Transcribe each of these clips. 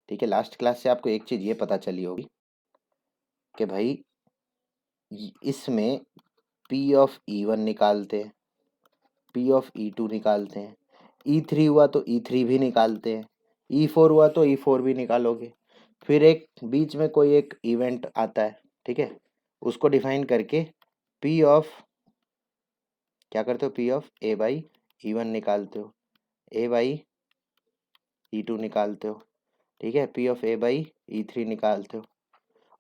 ठीक है, last class से आपको एक चीज़ ये पता चली होगी कि भाई इसमें पी ऑफ E1 निकालते हैं, पी ऑफ E2 निकालते हैं, E3 हुआ तो E3 भी निकालते हैं, E4 हुआ तो E4 भी निकालोगे। फिर एक बीच में कोई एक इवेंट आता है, ठीक है, उसको डिफाइन करके पी ऑफ क्या करते हो, P of A by E1 निकालते हो, ए बाई E2 निकालते हो, ठीक है, P of A by E3 निकालते हो।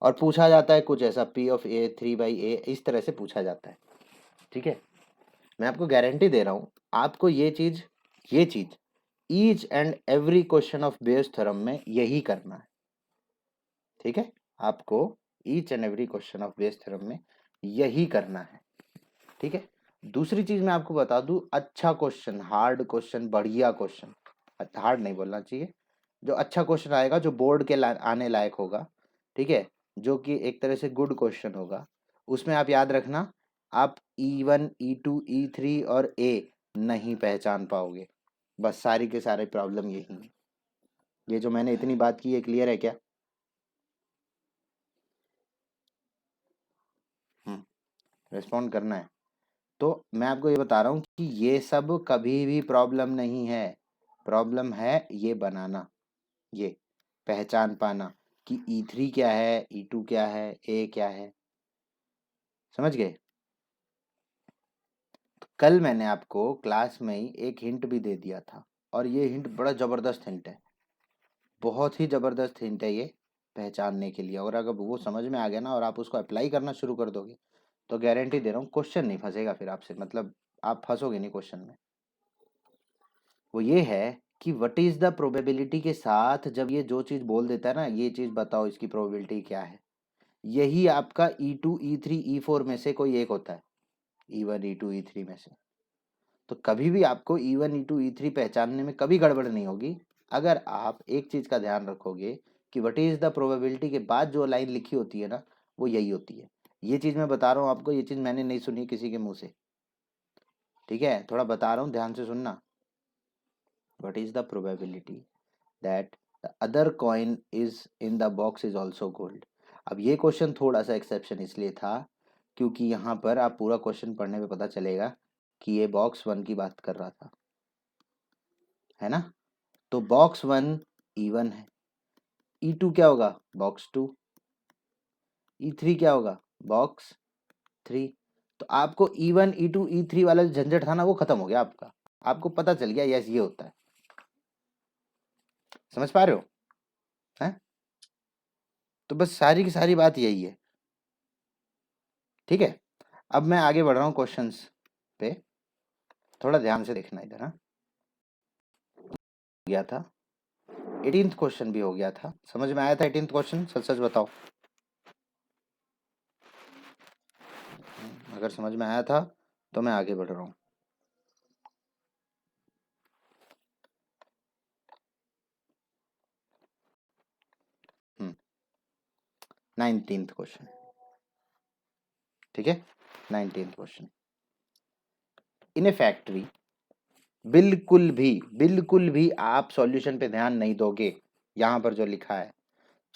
और पूछा जाता है कुछ ऐसा, पी ऑफ A3/A, इस तरह से पूछा जाता है। ठीक है, मैं आपको गारंटी दे रहा हूँ, आपको ये चीज each and every question of Bayes theorem में यही करना है। ठीक है, आपको each and every question of Bayes theorem में यही करना है। ठीक है, दूसरी चीज मैं आपको बता दूं, अच्छा क्वेश्चन, हार्ड क्वेश्चन, बढ़िया क्वेश्चन, हार्ड नहीं बोलना चाहिए, जो अच्छा क्वेश्चन आएगा, जो बोर्ड के आने लायक होगा, ठीक है, जो कि एक तरह से गुड क्वेश्चन होगा, उसमें आप याद रखना, आप E1 E2 E3 और A नहीं पहचान पाओगे। बस सारी के सारे प्रॉब्लम यही है। ये जो मैंने इतनी बात की है, क्लियर है क्या? रिस्पॉन्ड करना है। तो मैं आपको ये बता रहा हूँ कि ये सब कभी भी प्रॉब्लम नहीं है, प्रॉब्लम है ये बनाना, ये पहचान पाना कि E3 क्या है, E2 क्या है, A क्या है। समझ गए? तो कल मैंने आपको क्लास में ही एक हिंट भी दे दिया था, और ये हिंट बड़ा जबरदस्त हिंट है, बहुत ही जबरदस्त हिंट है ये पहचानने के लिए। और अगर वो समझ में आ गया ना और आप उसको अप्लाई करना शुरू कर दोगे, तो गारंटी दे रहा हूँ क्वेश्चन नहीं फंसेगा फिर आपसे, मतलब आप फंसोगे नहीं क्वेश्चन में। वो ये है कि व्हाट इज द प्रोबेबिलिटी के साथ जब ये जो चीज बोल देता है ना, ये चीज बताओ इसकी प्रोबेबिलिटी क्या है, यही आपका E2 E3 E4 में से कोई एक होता है, E1 E2 E3 में से। तो कभी भी आपको E1 E2 E3 पहचानने में कभी गड़बड़ नहीं होगी, अगर आप एक चीज का ध्यान रखोगे कि व्हाट इज द प्रोबेबिलिटी के बाद जो लाइन लिखी होती है ना, वो यही होती है। ये चीज मैं बता रहा हूँ आपको, ये चीज मैंने नहीं सुनी किसी के मुंह से। ठीक है, थोड़ा बता रहा हूँ, ध्यान से सुनना। What is the probability that the other coin is in the box is also gold। अब ये क्वेश्चन थोड़ा सा एक्सेप्शन इसलिए था क्योंकि यहाँ पर आप पूरा क्वेश्चन पढ़ने में पता चलेगा कि ये बॉक्स 1 की बात कर रहा था, है ना? तो बॉक्स 1 E1 है, E2 क्या होगा, बॉक्स 2, E3 क्या होगा, बॉक्स 3। तो आपको E1 E2 E3 वाला जो झंझट था ना, वो खत्म हो गया आपका, आपको पता चल गया यस ये होता है। समझ पा रहे हो? हैं? तो बस सारी की सारी बात यही है। ठीक है, अब मैं आगे बढ़ रहा हूँ क्वेश्चंस पे, थोड़ा ध्यान से देखना इधर। हाँ, गया था 18th क्वेश्चन भी हो गया था, समझ में आया था 18th क्वेश्चन? सच सच बताओ, अगर समझ में आया था तो मैं आगे बढ़ रहा हूँ। हम्म 19th क्वेश्चन, ठीक है, 19th क्वेश्चन। इन ए फैक्ट्री, बिल्कुल भी आप सॉल्यूशन पे ध्यान नहीं दोगे, यहाँ पर जो लिखा है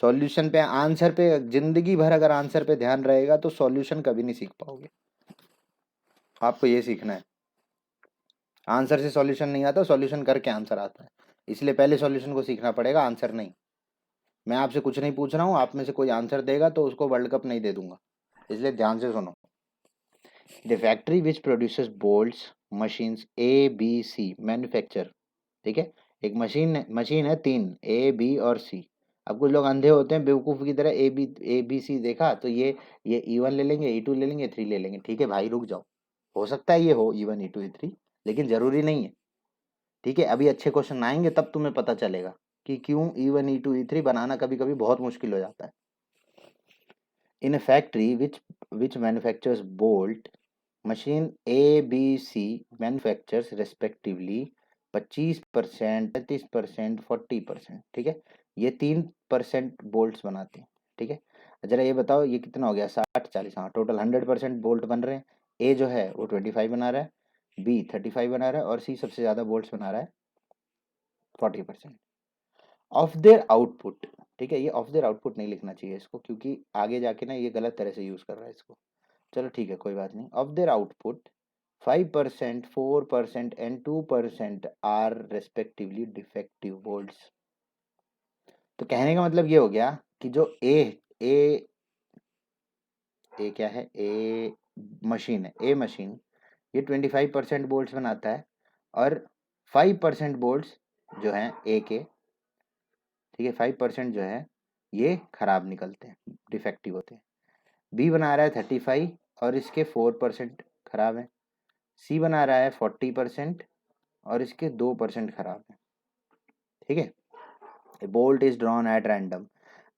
सॉल्यूशन पे, आंसर पे जिंदगी भर अगर आंसर पे ध्यान रहेगा तो सॉल्यूशन कभी नहीं सीख पाओगे। आपको ये सीखना है, आंसर से सॉल्यूशन नहीं आता, सॉल्यूशन करके आंसर आता है। इसलिए पहले सॉल्यूशन को सीखना पड़ेगा, आंसर नहीं। मैं आपसे कुछ नहीं पूछ रहा हूँ, आप में से कोई आंसर देगा तो उसको वर्ल्ड कप नहीं दे दूंगा, इसलिए ध्यान से सुनो। The factory which produces bolts machines ABC manufacture, ठीक है, एक मशीन है, 3 A B और C। अब कुछ लोग अंधे होते हैं बेवकूफ़ की तरह, ABC देखा तो ये E1 ले लेंगे, E2 ले लेंगे, 3 ले लेंगे। ठीक है भाई, रुक जाओ, हो सकता है ये हो E1 E2 E3, लेकिन जरूरी नहीं है। ठीक है, अभी अच्छे क्वेश्चन आएंगे तब तुम्हें पता चलेगा कि क्यों E1 E2 E3 बनाना कभी कभी बहुत मुश्किल हो जाता है। In a factory which manufactures bolt, machine ABC manufactures respectively 25%, 35%, 40%। ठीक है, ये 3% बोल्ट्स बनाते हैं। ठीक है, जरा ये बताओ ये कितना हो गया, 60 40, हाँ टोटल 100% बोल्ट बन रहे हैं। ए जो है वो 25 बना रहा है, B 35 बना रहा है, और C सबसे ज़्यादा बोल्ट्स बना रहा है, 40%। ऑफ देयर आउटपुट, ठीक है, ये ऑफ देयर आउटपुट नहीं लिखना चाहिए इसको, क्योंकि आगे जाके ना ये गलत तरह से यूज कर रहा है इसको। चलो ठीक है, कोई बात नहीं। Of their output 5%, 4% and 2% are respectively defective bolts. तो कहने का मतलब ये हो गया कि जो ए ए क्या है, ए मशीन है, ए मशीन, ये 25% बोल्ट्स बनाता है, और 5% बोल्ट्स जो हैं ए के, ठीक है, 5% जो है ये खराब निकलते हैं, डिफेक्टिव होते हैं। बी बना रहा है 35 और इसके 4% खराब है। सी बना रहा है 40% और इसके 2% खराब है, ठीक है। A bolt is drawn at random,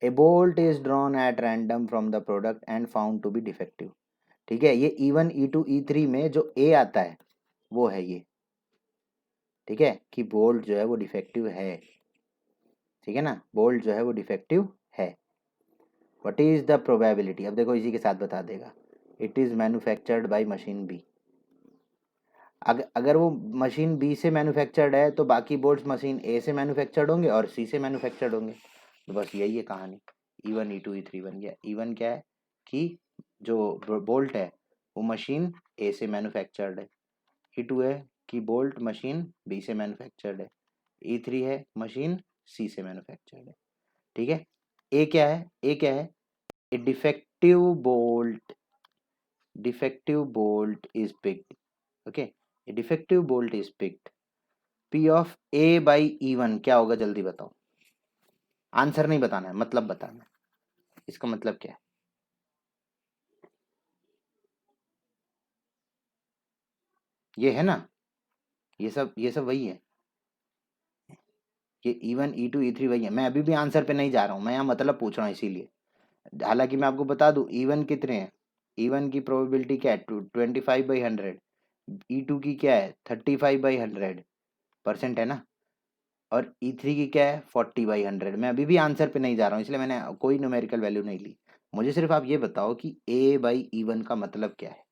a bolt is drawn at random from the product and found to be defective, ठीक है। ये E1 E2 E3 में जो ए आता है वो है ये, ठीक है, कि बोल्ट जो है वो डिफेक्टिव है, ठीक है ना, बोल्ट जो है वो डिफेक्टिव है। व्हाट इज द प्रोबेबिलिटी, अब देखो इसी के साथ बता देगा। It is manufactured by machine B. अगर वो मशीन बी से मैन्युफैक्चर्ड है तो बाकी बोल्ट्स मशीन ए से मैन्युफैक्चर्ड होंगे और सी से मैन्युफैक्चर्ड होंगे। तो बस यही है कहानी। E1 E2 E3 बन गया। E1 क्या है कि जो बोल्ट है वो मशीन ए से मैन्युफैक्चर्ड है। E2 है कि बोल्ट मशीन बी से मैन्युफैक्चर्ड है। E3 है मशीन सी से मैन्युफैक्चर्ड है, ठीक है। ए क्या है, ए क्या है, ए defective bolt is picked, okay, A defective bolt is picked. P of A by E1 क्या होगा, जल्दी बताओ। आंसर नहीं बताना है, मतलब बताना है, इसका मतलब क्या है। ये है ना, ये सब वही है, ये E1 E2 E3 वही है। मैं अभी भी आंसर पे नहीं जा रहा हूँ, मैं यहाँ मतलब पूछ रहा हूँ इसीलिए। हालांकि मैं आपको बता दूं E1 कितने हैं। E1 की प्रोबेबिलिटी क्या है, 25/100। E2 की क्या है, 35/100% है ना। और E3 की क्या है, 40/100। मैं अभी भी आंसर पे नहीं जा रहा हूँ, इसलिए मैंने कोई न्यूमेरिकल वैल्यू नहीं ली। मुझे सिर्फ आप ये बताओ कि A/E1 का मतलब क्या है।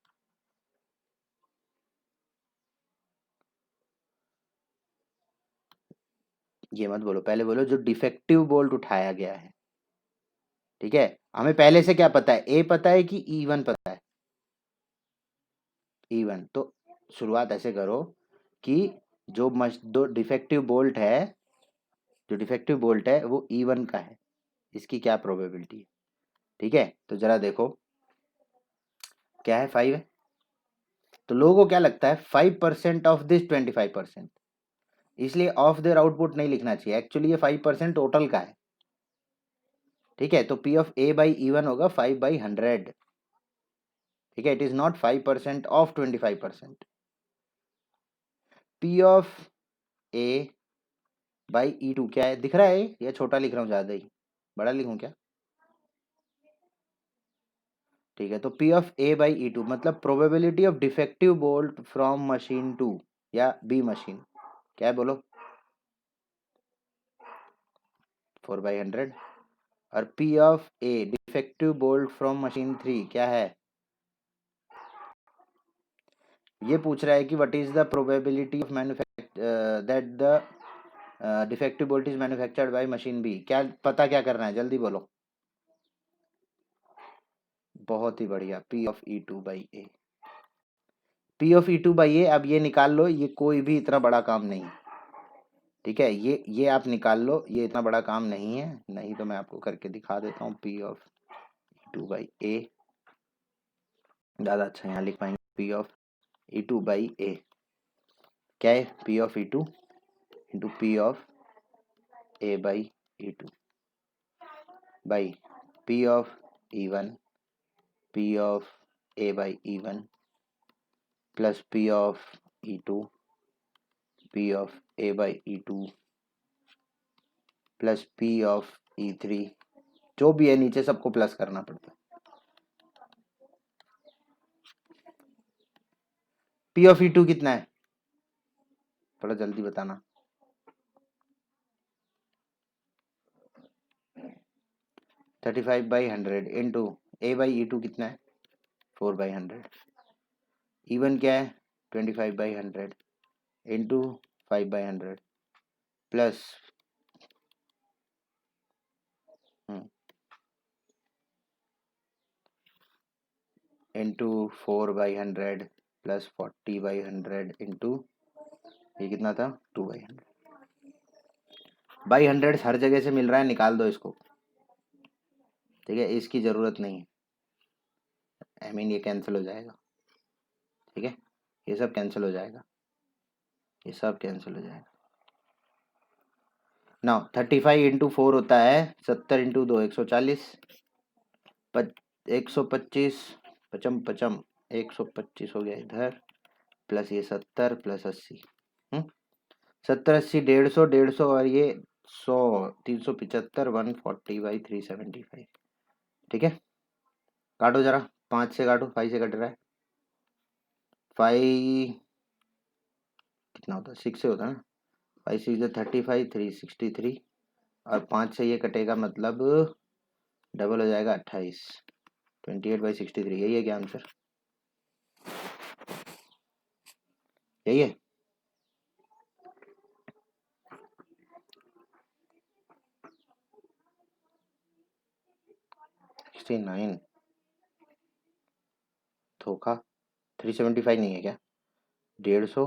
ये मत बोलो, पहले बोलो जो डिफेक्टिव बोल्ट उठाया गया है, ठीक है। हमें पहले से क्या पता है, ए पता है कि E1 पता है। E1 तो शुरुआत ऐसे करो कि दो डिफेक्टिव बोल्ट है, जो डिफेक्टिव बोल्ट है वो E1 का है, इसकी क्या प्रोबेबिलिटी है, ठीक है। तो जरा देखो क्या है, 5 है। तो लोगों को क्या लगता है 5% ऑफ दिस 25%, इसलिए ऑफ देयर आउटपुट नहीं लिखना चाहिए, एक्चुअली ये 5% टोटल का है, ठीक है। तो P of A by E1 होगा 5/100, ठीक है। It is not 5% of 25%। P of A by E2 क्या है, दिख रहा है या छोटा लिख रहा हूँ ज्यादा ही, बड़ा लिखूं क्या, ठीक है। तो P of A by E2 मतलब probability of defective bolt from machine 2 या बी मशीन, क्या है बोलो, 4/100। और P of A defective bolt from machine 3 क्या है, ये पूछ रहा है कि what is the probability of that the defective bolt is manufactured by machine B, क्या पता क्या करना है, जल्दी बोलो। बहुत ही बढ़िया, P of E2 by A, P of E2 by A. अब ये निकाल लो, ये कोई भी इतना बड़ा काम नहीं है, ठीक है। ये आप निकाल लो, ये इतना बड़ा काम नहीं है, नहीं तो मैं आपको करके दिखा देता हूँ। P ऑफ E2 बाई ए, ज़्यादा अच्छा यहाँ लिख पाएंगे। P ऑफ E2 बाई ए क्या है, P of E2 into P of A by E2 by P of E1, P of A by E1 plus P of E2, P of A by E2 plus P of E3, जो भी है नीचे सबको plus करना पड़ता है। P of E2 कितना है, थोड़ा जल्दी बताना। 35/100 इंटू A/E2 कितना है, 4/100। E1 क्या है, 25/100 into 5/100 plus into 4/100 plus 40/100 into ये कितना था 2/100 बाई 100 हर जगह से मिल रहा है, निकाल दो इसको। ठीक है, इसकी ज़रूरत नहीं है, आई मीन ये कैंसिल हो जाएगा। ठीक है, ये सब कैंसिल हो जाएगा, ये सब कैंसिल हो जाएगा। नाउ 35 इंटू 4 होता है 70 इंटू 2 140 125 पचम पचम 125 हो गया इधर, प्लस ये 70 प्लस 80 70 80 150 और ये 100 375 140/375। ठीक है, काटो जरा, 5 से काटो, 5 से कट रहा है, 5 कितना होता है 6 से होता है ना, 5 6 35 363 और 5 से ये कटेगा मतलब डबल हो जाएगा 28 28/63। यही है क्या आंसर? यही है। नाइन धोखा, 375 नहीं है क्या? 150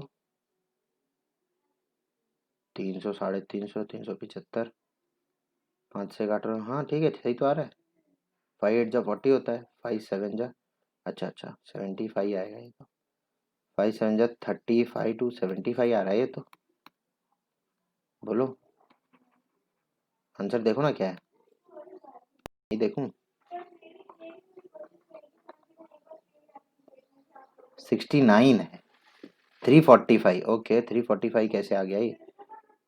300 350 375 5 से काट रहा हूँ, हाँ ठीक है, सही तो आ रहा है। 5 8 जा 40 होता है, 5 7 जा अच्छा 75 आएगा ये तो, 5 7 जा 35 to 75 आ रहा है ये तो। बोलो आंसर, देखो ना क्या है, ये देखूं 69 है, 345। ओके 345 कैसे आ गया ये?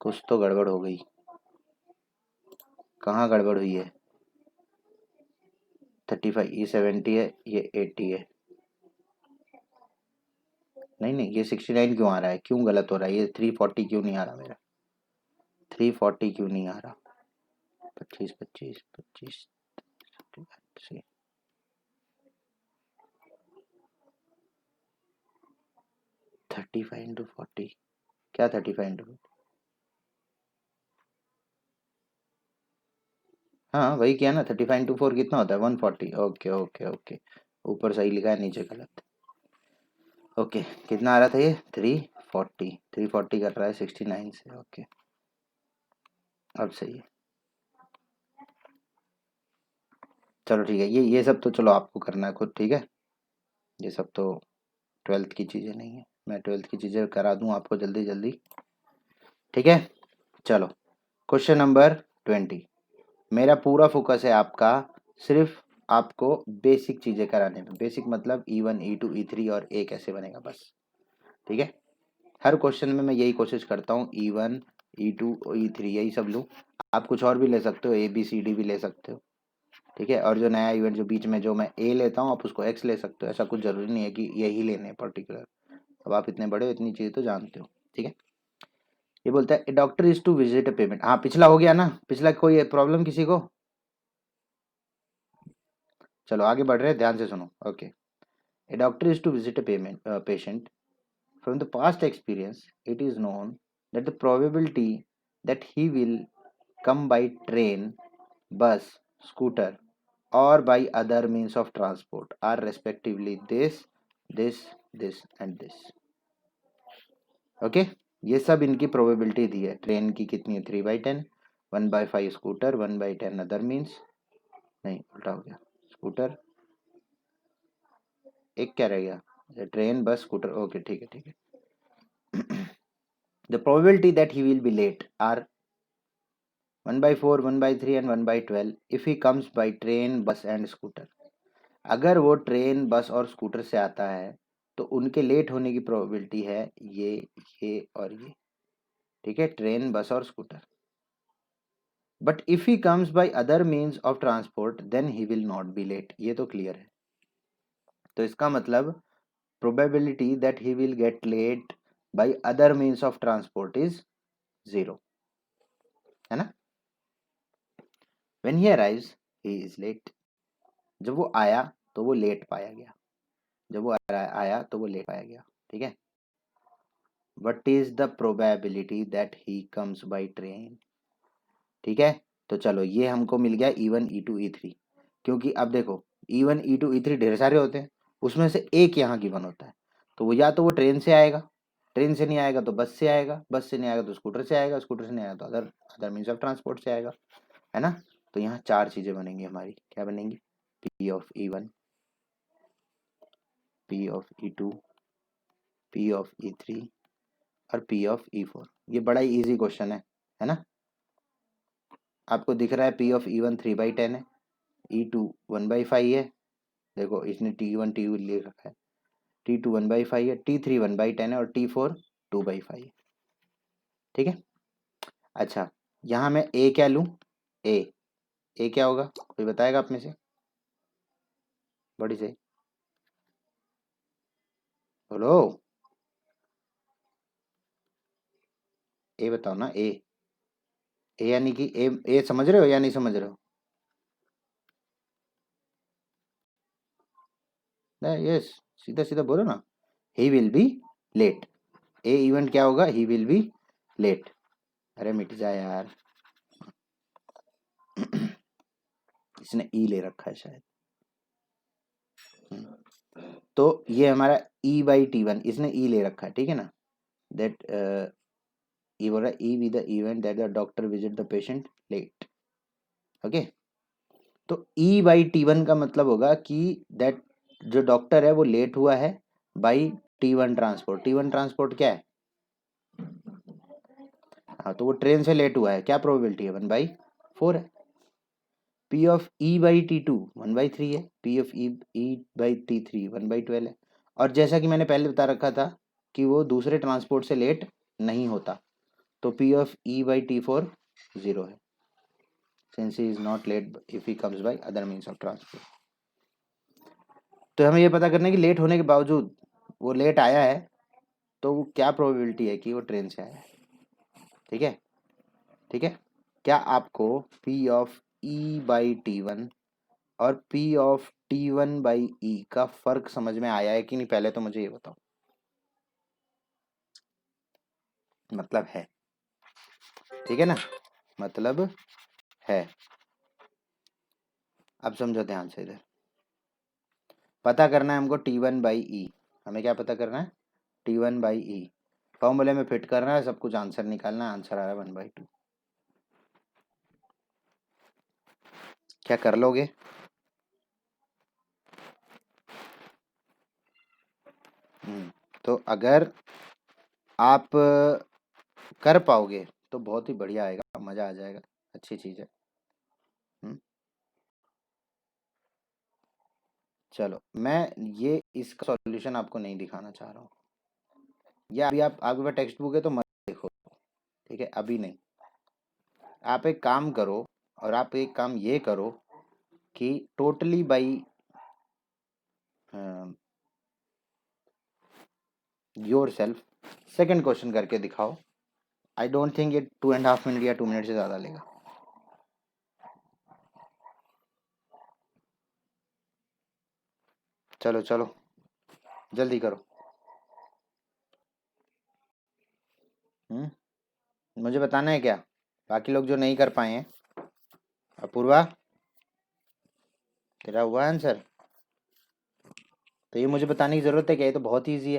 कुछ तो गड़बड़ हो गई। कहाँ गड़बड़ हुई है? 35 ये 70 है, ये 80 है। नहीं नहीं, ये 69 क्यों आ रहा है? क्यों गलत हो रहा है ये? 340 क्यों नहीं आ रहा मेरा? 340 क्यों नहीं आ रहा? 25 25 25 35 इंटू 40 क्या? 35 इंटू, हाँ वही किया ना, 35 इंटू 4 कितना होता है 140। ओके ओके ओके, ऊपर सही लिखा है, नीचे गलत। ओके कितना आ रहा था ये? 340, 340 कर रहा है 69 से। ओके अब सही है, चलो ठीक है। ये सब तो चलो आपको करना है खुद, ठीक है, ये सब तो 12th की चीज़ें नहीं है, मैं 12th की चीज़ें करा दूँ आपको जल्दी जल्दी। ठीक है, चलो क्वेश्चन नंबर 20। मेरा पूरा फोकस है आपका सिर्फ आपको बेसिक चीज़ें कराने में। बेसिक मतलब E1 E2 E3 और ए कैसे बनेगा, बस। ठीक है, हर क्वेश्चन में मैं यही कोशिश करता हूँ, E1 E2 E3 यही सब लूँ। आप कुछ और भी ले सकते हो, ABCD भी ले सकते हो। ठीक है, और जो नया इवेंट जो बीच में जो मैं ए लेता हूँ आप उसको एक्स ले सकते हो। ऐसा कुछ ज़रूरी नहीं है कि यही लेने हैं पर्टिकुलर। अब आप इतने बड़े हो, इतनी चीज़ें तो जानते हो। ठीक है, ये बोलता है doctor is to visit a payment. हाँ पिछला हो गया ना, पिछला कोई प्रॉब्लम किसी को? चलो आगे बढ़ रहे हैं, ध्यान से सुनो। Okay, a doctor is to visit a patient from the past experience it is known that the probability that he will come by train, bus, scooter or by other means of transport are respectively this and this। Okay, ये सब इनकी probability दी है। Train की कितनी है? 3/10, 1/5 scooter, 1/10 other means, नहीं उल्टा हो गया, स्कूटर एक क्या रह गया? Train bus scooter. ओके ठीक है ठीक है। The probability that he will be late are 1/4, 1/3 and 1/12 if he comes by train, bus and scooter। अगर वो ट्रेन, बस और स्कूटर से आता है तो उनके लेट होने की प्रोबेबिलिटी है ये और ये। ठीक है, ट्रेन, बस और scooter. But if he comes by other means of transport then he will not be late. ये तो क्लियर है। तो इसका मतलब probability that he will get late by other means of transport is 0, है ना। When he arrives he is late. जब वो आया तो वो लेट पाया गया, जब वो आया तो वो लेट पाया गया। ठीक है, what is the probability that he comes by train. ठीक है, तो चलो ये हमको मिल गया E1 E2 E3। क्योंकि अब देखो E1 E2 E3 ढेर सारे होते हैं, उसमें से एक यहाँ गिवन होता है, तो वो या तो वो ट्रेन से आएगा, ट्रेन से नहीं आएगा तो बस से आएगा, बस से नहीं आएगा तो स्कूटर से आएगा, स्कूटर से नहीं आएगा तो other other means of transport से आएगा, है ना। तो यहाँ चार चीजें बनेंगी हमारी, क्या बनेंगी, P of E1, P of E2, P of E3 और पी ऑफ E4। ये बड़ा ही इजी क्वेश्चन है ना। आपको दिख रहा है पी ऑफ E1 3/10 है, E2 1/5 है, देखो इसने T1 T2 ले रखा है, T2 1/5 है, T3 1/10 है और T4 2/5 है, ठीक है। अच्छा, यहाँ मैं ए क्या लूँ, ए क्या होगा, कोई बताएगा आप में से, बड़ी से बोलो, ए बताओ ना, ए यानी कि ए समझ रहे हो या नहीं समझ रहे हो, नहीं यस, सीधा सीधा बोलो ना, he will be late, a event क्या होगा, ही विल बी लेट, अरे मिट जाए यार इसने ई ले रखा है शायद। तो ये हमारा E/T1, इसने ई ले रखा है, ठीक है ना, दैट ये बोल रहा है E be the event that the doctor visit the patient late, okay. तो E/T1 का मतलब होगा कि दैट जो डॉक्टर है वो लेट हुआ है by T1 transport, T1 transport क्या है, हाँ तो वो ट्रेन से लेट हुआ है, क्या प्रोबेबिलिटी है, 1/4 है। पी ऑफ E/T2 1/3 है, पी ऑफ E/T3 1/12 है, और जैसा कि मैंने पहले बता रखा था कि वो दूसरे ट्रांसपोर्ट से लेट नहीं होता, तो पी ऑफ E/T4 0 है, since he is not let if he comes by other means of transport. तो हमें ये पता करना है कि लेट होने के बावजूद वो लेट आया है, तो वो क्या प्रोबेबिलिटी है कि वो ट्रेन से आया है, ठीक है, ठीक है। क्या आपको पी ऑफ E/T1 और पी ऑफ T1/E का फर्क समझ में आया है कि नहीं, पहले तो मुझे ये बताओ, मतलब है, ठीक है ना, मतलब है। अब समझो ध्यान से, इधर पता करना है हमको T1/E, हमें क्या पता करना है, T1/E, फॉर्मूले में फिट करना है, सब कुछ आंसर निकालना है, आंसर आ रहा है 1/2, क्या कर लोगे, तो अगर आप कर पाओगे तो बहुत ही बढ़िया आएगा, मज़ा आ जाएगा, अच्छी चीज़ है। चलो मैं ये इसका सॉल्यूशन आपको नहीं दिखाना चाह रहा हूँ, या अभी आप आपके पास टेक्स्ट बुक है तो मत देखो, ठीक है, अभी नहीं। आप एक काम करो, और आप एक काम ये करो कि totally by your self second question करके दिखाओ। आई डोंट थिंक ये 2.5 मिनट या 2 मिनट से ज़्यादा लेगा। चलो चलो जल्दी करो। मुझे बताना है क्या, बाकी लोग जो नहीं कर पाए हैं। अपूर्वा, तेरा हुआ आंसर, तो ये मुझे बताने की ज़रूरत है क्या, ये तो बहुत ईजी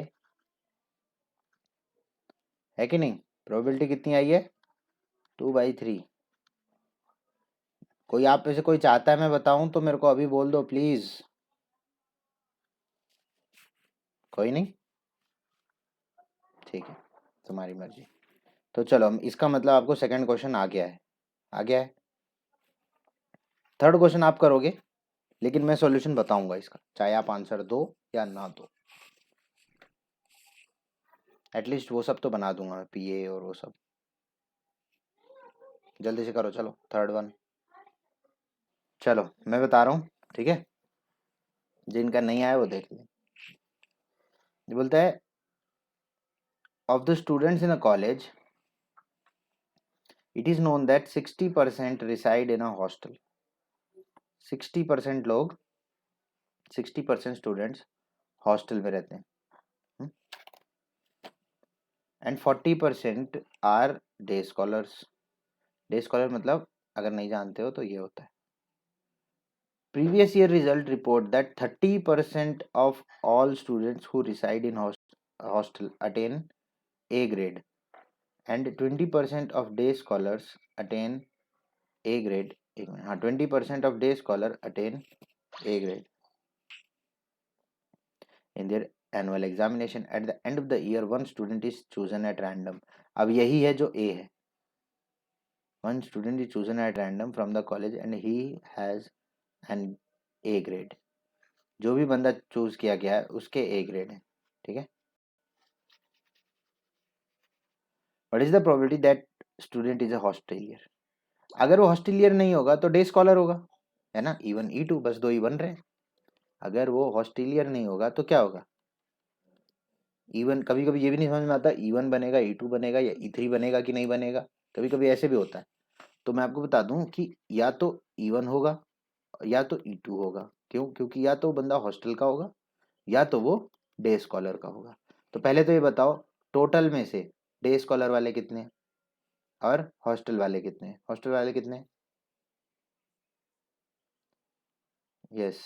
है कि नहीं। प्रोबेबिलिटी कितनी आई है, 2/3। कोई आप में से कोई चाहता है मैं बताऊं तो मेरे को अभी बोल दो प्लीज़, कोई नहीं, ठीक है, तुम्हारी मर्जी। तो चलो इसका मतलब आपको सेकंड क्वेश्चन आ गया है, आ गया है। थर्ड क्वेश्चन आप करोगे, लेकिन मैं सॉल्यूशन बताऊंगा इसका, चाहे आप आंसर दो या ना दो, एटलीस्ट वो सब तो बना दूंगा मैं, पीए और वो सब। जल्दी से करो, चलो थर्ड वन। चलो मैं बता रहा हूँ, ठीक है, जिनका नहीं आया वो देख लें। ये बोलता है of the students in a college it is known that 60% reside in a hostel, 60% लोग, 60% स्टूडेंट्स हॉस्टल में रहते हैं, and 40% are day scholars. Day scholar मतलब अगर नहीं जानते हो तो ये होता है, Previous year result report that 30% of all students who reside in hostel attain A grade and 20% of day scholars attain A grade. 20% of day scholar attain A grade in their annual examination. At the end of the year, one student is chosen at random. अब यही है जो A है. One student is chosen at random from the college and he has an A grade. जो भी बंदा choose किया गया है उसके A ग्रेड है. ठीक है. What is the probability that student is a hostelier? अगर वो हॉस्टेलियर नहीं होगा तो डे स्कॉलर होगा, है ना. E1 E2 बस दो ही बन रहे हैं. अगर वो हॉस्टेलियर नहीं होगा तो क्या होगा? E1. कभी कभी ये भी नहीं समझ में आता E1 बनेगा E2 बनेगा या E3 बनेगा कि नहीं बनेगा. कभी कभी ऐसे भी होता है. तो मैं आपको बता दूं कि या तो E1 होगा या तो E2 होगा. क्यों? क्योंकि या तो बंदा हॉस्टल का होगा या तो वो डे स्कॉलर का होगा. तो पहले तो ये बताओ टोटल में से डे स्कॉलर वाले कितने और हॉस्टल वाले कितने. हॉस्टल वाले कितने? यस.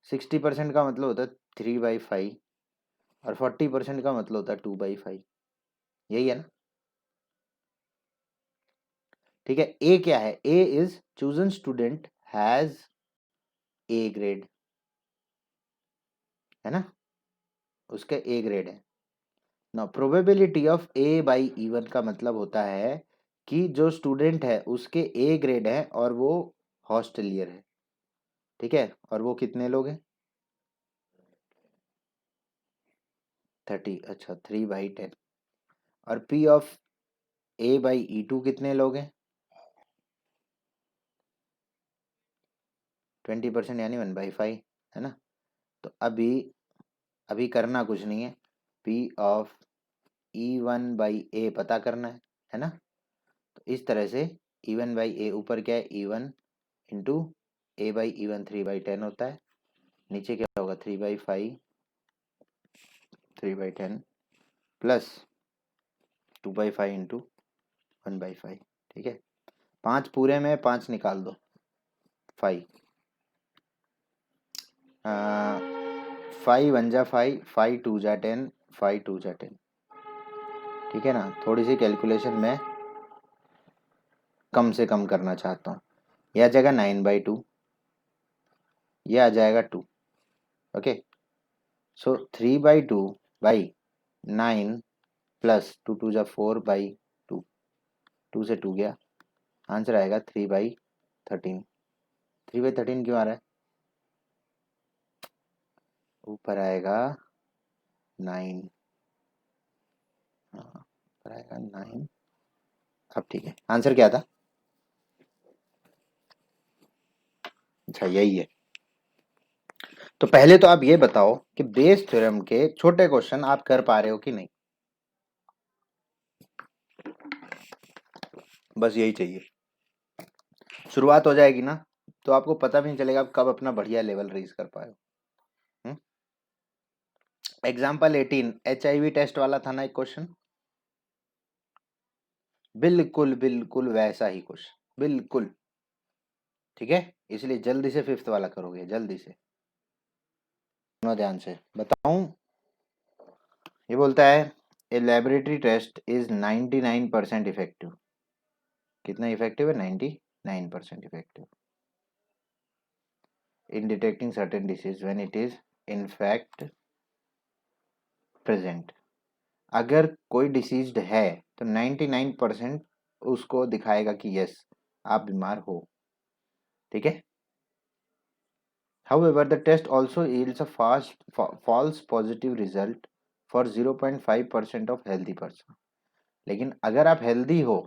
60% का मतलब होता है 3/5 और 40% का मतलब होता है 2/5. यही है ना. ठीक है. ए क्या है? A is chosen student has a grade, है ना. उसका ए ग्रेड है ना. Probability of A by E1 का मतलब होता है कि जो स्टूडेंट है उसके ए ग्रेड है और वो हॉस्टेलियर है. ठीक है. और वो कितने लोग हैं? 30. अच्छा 3/10. और P of A by E2 कितने लोग हैं? 20% यानी 1/5, है ना. तो अभी अभी करना कुछ नहीं है. पी ऑफ E1/A पता करना है ना. तो इस तरह से E1/A ऊपर क्या है E1 इंटू A/E1 3/10 होता है. नीचे क्या होगा 3/5 3/10 प्लस 2/5 इंटू 1/5. ठीक है. 5 पूरे में 5 निकाल दो 5. 5 1 जा 5 5 2 जा 10 5 2 जा 10. ठीक है ना. थोड़ी सी कैलकुलेशन में कम से कम करना चाहता हूँ. यह आ जाएगा 9/2. यह आ जाएगा 2. ओके. सो 3/2 बाई 9 प्लस 2 2 जा 4/2. 2 से 2 गया. आंसर आएगा 3/13. 3/13 क्यों आ रहा है? ऊपर आएगा 9. हाँ ऊपर आएगा 9. अब ठीक है. आंसर क्या था? अच्छा यही है. तो पहले तो आप ये बताओ कि बेस थ्योरम के छोटे क्वेश्चन आप कर पा रहे हो कि नहीं. बस यही चाहिए. शुरुआत हो जाएगी ना तो आपको पता भी नहीं चलेगा आप कब अपना बढ़िया लेवल रीच कर पाए हो. एग्जाम्पल 18 HIV टेस्ट वाला था ना एक क्वेश्चन. बिल्कुल बिल्कुल वैसा ही क्वेश्चन बिल्कुल. ठीक है. इसलिए जल्दी से 5th वाला करोगे जल्दी से. सुनो ध्यान से बताऊं. ये बोलता है a laboratory test is 99% effective. कितना इफेक्टिव है? 99% effective in detecting certain disease when it is in fact present. अगर कोई डिसीज्ड है तो 99% उसको दिखाएगा कि यस आप बीमार हो. ठीक है. However, the test also yields a false positive result for 0.5% of healthy person. लेकिन अगर आप हेल्दी हो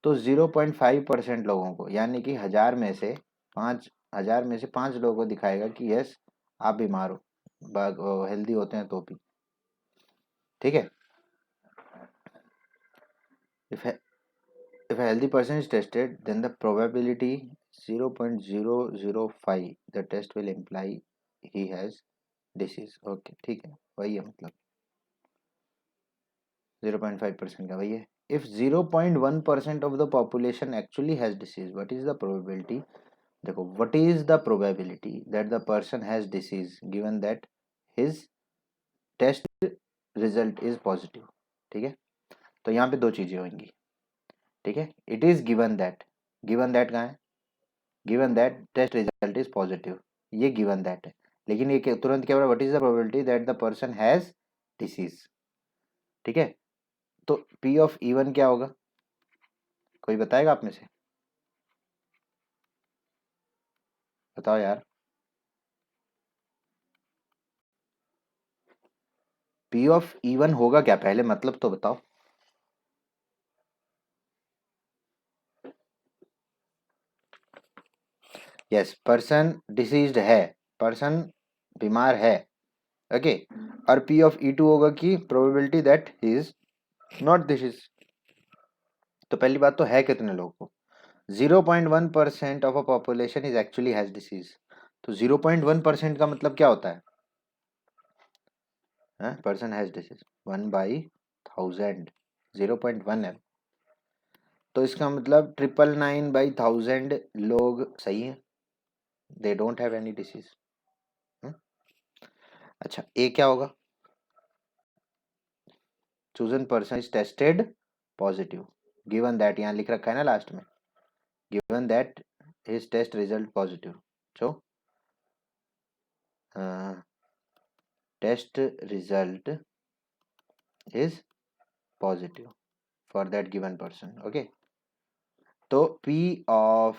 तो 0.5% लोगों को यानी कि 1000 में से 5 लोगों को दिखाएगा कि यस आप बीमार हो. हेल्दी होते हैं तो भी. ठीक है. if if a healthy person is tested then the probability 0.005 the test will imply he has disease. Okay ठीक है. वही है मतलब 0.5% का वही है. If 0.1% of the population actually has disease, what is the probability देखो, what is the probability that the person has disease given that his test result is positive. ठीक है, तो यहाँ पे दो चीजें होंगी। ठीक है, इट इज गिवन दैट कहाँ है? Given that test result is positive, ये गिवन दैट है। लेकिन ये तुरंत क्या बोला? What is the probability that the person has disease. ठीक है, तो पी ऑफ इवन क्या होगा? कोई बताएगा आप में से? बताओ यार। पी ऑफ इवन होगा क्या? पहले मतलब तो बताओ। यस, पर्सन डिसीज्ड है, पर्सन बीमार है। ओके, और पी ऑफ ई टू होगा कि probability that he is not disease. तो पहली बात तो है कितने लोगों को? 0.1% of a population is actually has disease. तो 0.1% का मतलब क्या होता है? पर्सन हैज डिसीज 1/1000, 0.1 है। तो इसका मतलब 999/1000 लोग सही हैं, they don't have any disease. अच्छा, ए क्या होगा? Chosen person is tested positive, given that, यहाँ लिख रखा है ना लास्ट में, given that his test result positive. जो test result is positive for that given person. Okay, तो P of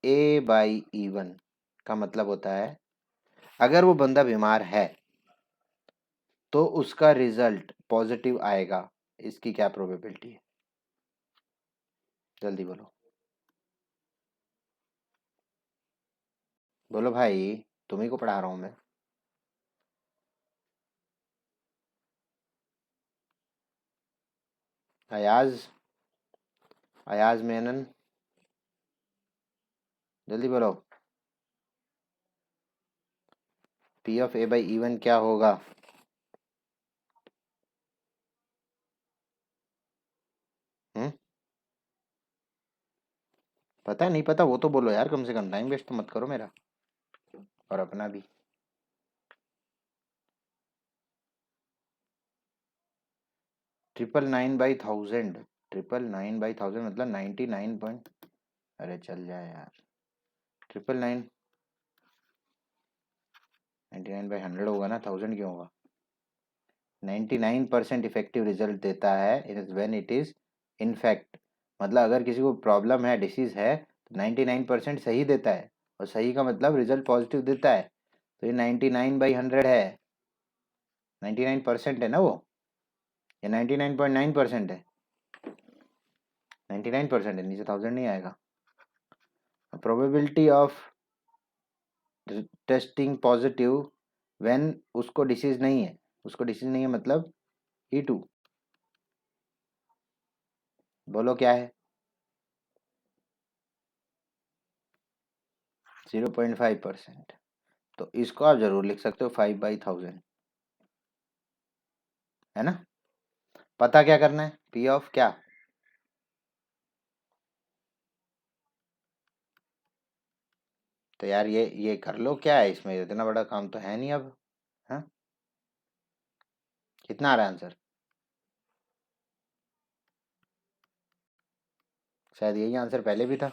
A by even का मतलब होता है अगर वो बंदा बीमार है तो उसका रिजल्ट पॉजिटिव आएगा। इसकी क्या प्रोबेबिलिटी है? जल्दी बोलो, बोलो भाई, तुम्ही को पढ़ा रहा हूं मैं। अयाज, अयाज मेनन, जल्दी बोलो। P of A by even क्या होगा? हम्म, पता है? नहीं पता वो तो बोलो यार, कम से कम टाइम वेस्ट तो मत करो मेरा और अपना भी। Triple nine by thousand, triple nine by thousand मतलब 99 पॉइंट, अरे चल जाए यार। ट्रिपल नाइन, 99/100 होगा ना, 1000 क्यों होगा? 99% इफेक्टिव रिजल्ट देता है व्हेन इट इज इनफैक्ट। मतलब अगर किसी को प्रॉब्लम है, डिसीज है, तो 99% सही देता है, और सही का मतलब रिजल्ट पॉजिटिव देता है। तो ये 99/100 है, 99% है ना वो, या 99.9% है? 99% है, नीचे 1000 नहीं आएगा। Probability of testing positive when उसको डिसीज नहीं है, उसको डिसीज नहीं है मतलब E2, बोलो क्या है? 0.5%। तो इसको आप जरूर लिख सकते हो 5/1000, है ना? पता क्या करना है? पी ऑफ क्या? तो यार ये कर लो, क्या है इसमें? इतना बड़ा काम तो है नहीं अब। हाँ, कितना आ रहा है आंसर? शायद यही आंसर पहले भी था।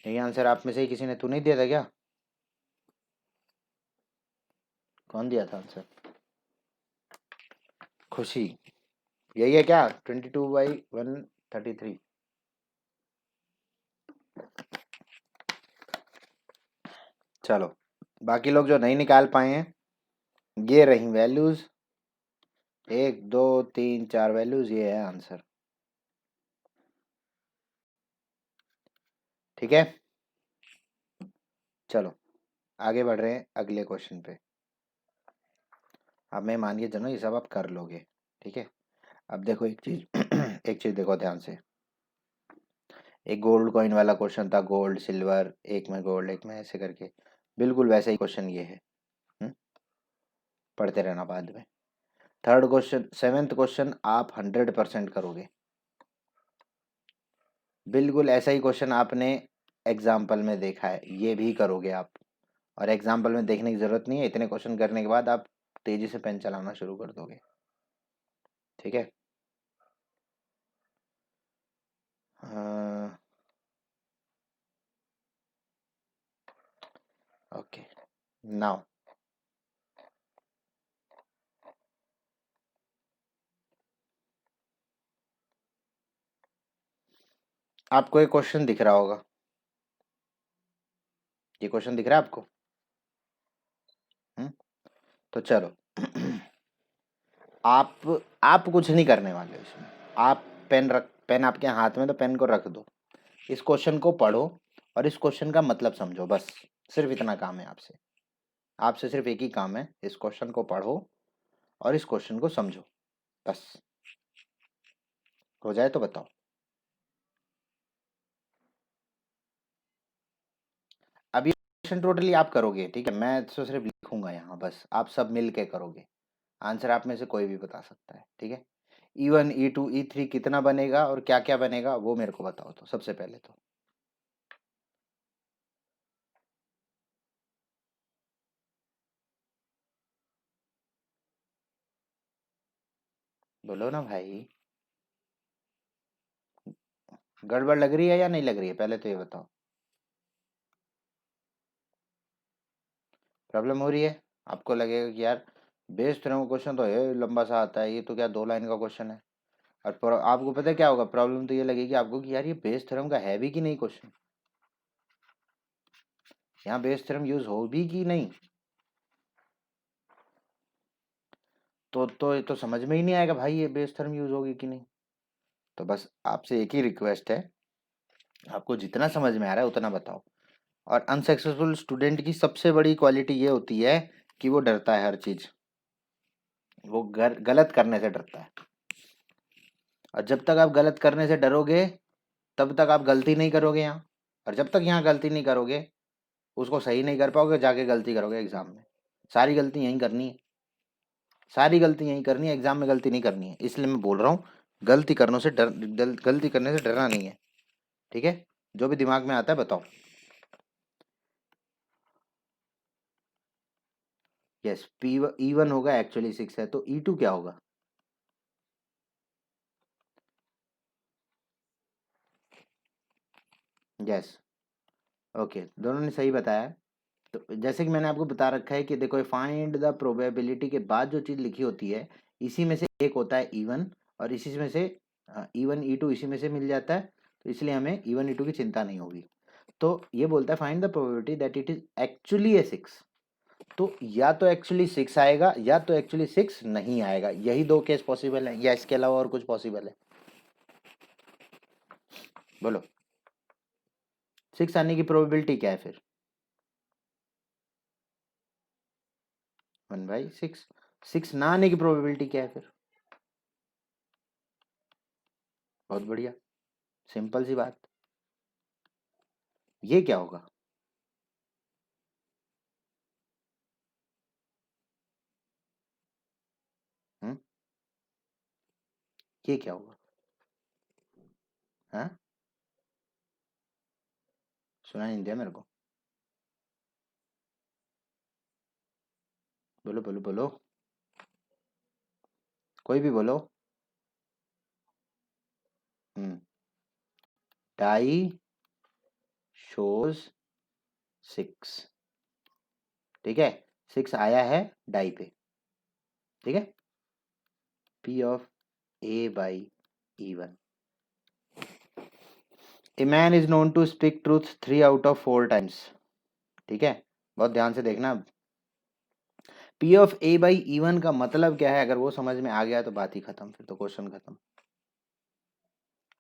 यही आंसर आप में से ही किसी ने, तू नहीं दिया था क्या? कौन दिया था आंसर? खुशी, यही है क्या? 22/133। चलो, बाकी लोग जो नहीं निकाल पाए हैं, ये रही वैल्यूज, 1 2 3 4 वैल्यूज, ये है आंसर। ठीक है, चलो आगे बढ़ रहे हैं अगले क्वेश्चन पे। अब मैं मान के चलो ये सब आप कर लोगे। ठीक है, अब देखो एक चीज एक चीज देखो ध्यान से। एक गोल्ड कॉइन वाला क्वेश्चन था, गोल्ड सिल्वर, एक में गोल्ड एक में ऐसे करके, बिल्कुल वैसा ही क्वेश्चन ये है। हम्म, पढ़ते रहना बाद में। थर्ड क्वेश्चन, सेवेंथ क्वेश्चन आप 100% करोगे। बिल्कुल ऐसा ही क्वेश्चन आपने एग्जाम्पल में देखा है, ये भी करोगे आप। और एग्जाम्पल में देखने की जरूरत नहीं है, इतने क्वेश्चन करने के बाद आप तेजी से पेन चलाना शुरू कर दोगे। ठीक है। ओके, नाउ आपको एक क्वेश्चन दिख रहा होगा, ये क्वेश्चन दिख रहा है आपको? हम्म, तो चलो आप कुछ नहीं करने वाले इसमें। आप पेन आपके हाथ में, तो पेन को रख दो, इस क्वेश्चन को पढ़ो और इस क्वेश्चन का मतलब समझो, बस सिर्फ इतना काम है आपसे। आपसे सिर्फ एक ही काम है, इस क्वेश्चन को पढ़ो और इस क्वेश्चन को समझो, बस। हो जाए तो बताओ। अब ये क्वेश्चन टोटली आप करोगे, ठीक है? मैं तो सिर्फ लिखूंगा यहाँ, बस आप सब मिल के करोगे। आंसर आप में से कोई भी बता सकता है, ठीक है? E1 E2 E3 कितना बनेगा और क्या क्या बनेगा वो मेरे को बताओ, तो सबसे पहले तो बोलो ना भाई। गड़बड़ लग रही है या नहीं लग रही है, पहले तो ये बताओ। प्रॉब्लम हो रही है? आपको लगेगा कि यार बेस थ्योरम का क्वेश्चन तो ये लंबा सा आता है, ये तो क्या 2 लाइन का क्वेश्चन है। और आपको पता है क्या होगा, प्रॉब्लम तो ये लगेगी आपको कि यार ये बेस थ्योरम का है भी कि नहीं क्वेश्चन, यहाँ बेस थ्योरम यूज हो भी कि नहीं। तो ये तो समझ में ही नहीं आएगा भाई, ये बेस थ्योरम यूज होगी कि नहीं। तो बस आपसे एक ही रिक्वेस्ट है, आपको जितना समझ में आ रहा है उतना बताओ। और अनसक्सेसफुल स्टूडेंट की सबसे बड़ी क्वालिटी ये होती है कि वो डरता है हर चीज, वो गलत करने से डरता है। और जब तक आप गलत करने से डरोगे तब तक आप गलती नहीं करोगे यहाँ। और जब तक यहाँ गलती नहीं करोगे, उसको सही नहीं कर पाओगे, जाके गलती करोगे एग्जाम में। सारी गलती यहीं करनी है, सारी गलती यहीं करनी है, एग्जाम में गलती नहीं करनी है। इसलिए मैं बोल रहा हूँ, गलती करने से डरना नहीं है, ठीक है? जो भी दिमाग में आता है बताओ। यस, E1 होगा, एक्चुअली 6 है, तो E2 क्या होगा? यस, ओके, दोनों ने सही बताया। तो जैसे कि मैंने आपको बता रखा है कि देखो, फाइंड द प्रोबेबिलिटी के बाद जो चीज लिखी होती है, इसी में से एक होता है E1, और इसी में से E1 E2 इसी में से मिल जाता है। तो इसलिए हमें E1 E2 की चिंता नहीं होगी। तो ये बोलता है find the probability that it is actually a 6। तो या तो एक्चुअली 6 आएगा या तो एक्चुअली 6 नहीं आएगा, यही दो केस पॉसिबल है, या इसके अलावा और कुछ पॉसिबल है? बोलो, 6 आने की प्रोबेबिलिटी क्या है फिर? 1/6। 6 ना आने की प्रोबेबिलिटी क्या है फिर? बहुत बढ़िया, सिंपल सी बात। ये क्या होगा? हम्म, ये क्या होगा? हाँ, सुना नहीं दिया मेरे को। बोलो बोलो बोलो, कोई भी बोलो। हम्म, डाई शोज 6, ठीक है? 6 आया है डाई पे, ठीक है? P of A/E1, a man is known to speak truth 3 out of 4 times, ठीक है? बहुत ध्यान से देखना। P of A/E1 का मतलब क्या है, अगर वो समझ में आ गया तो बात ही खत्म, फिर तो क्वेश्चन खत्म,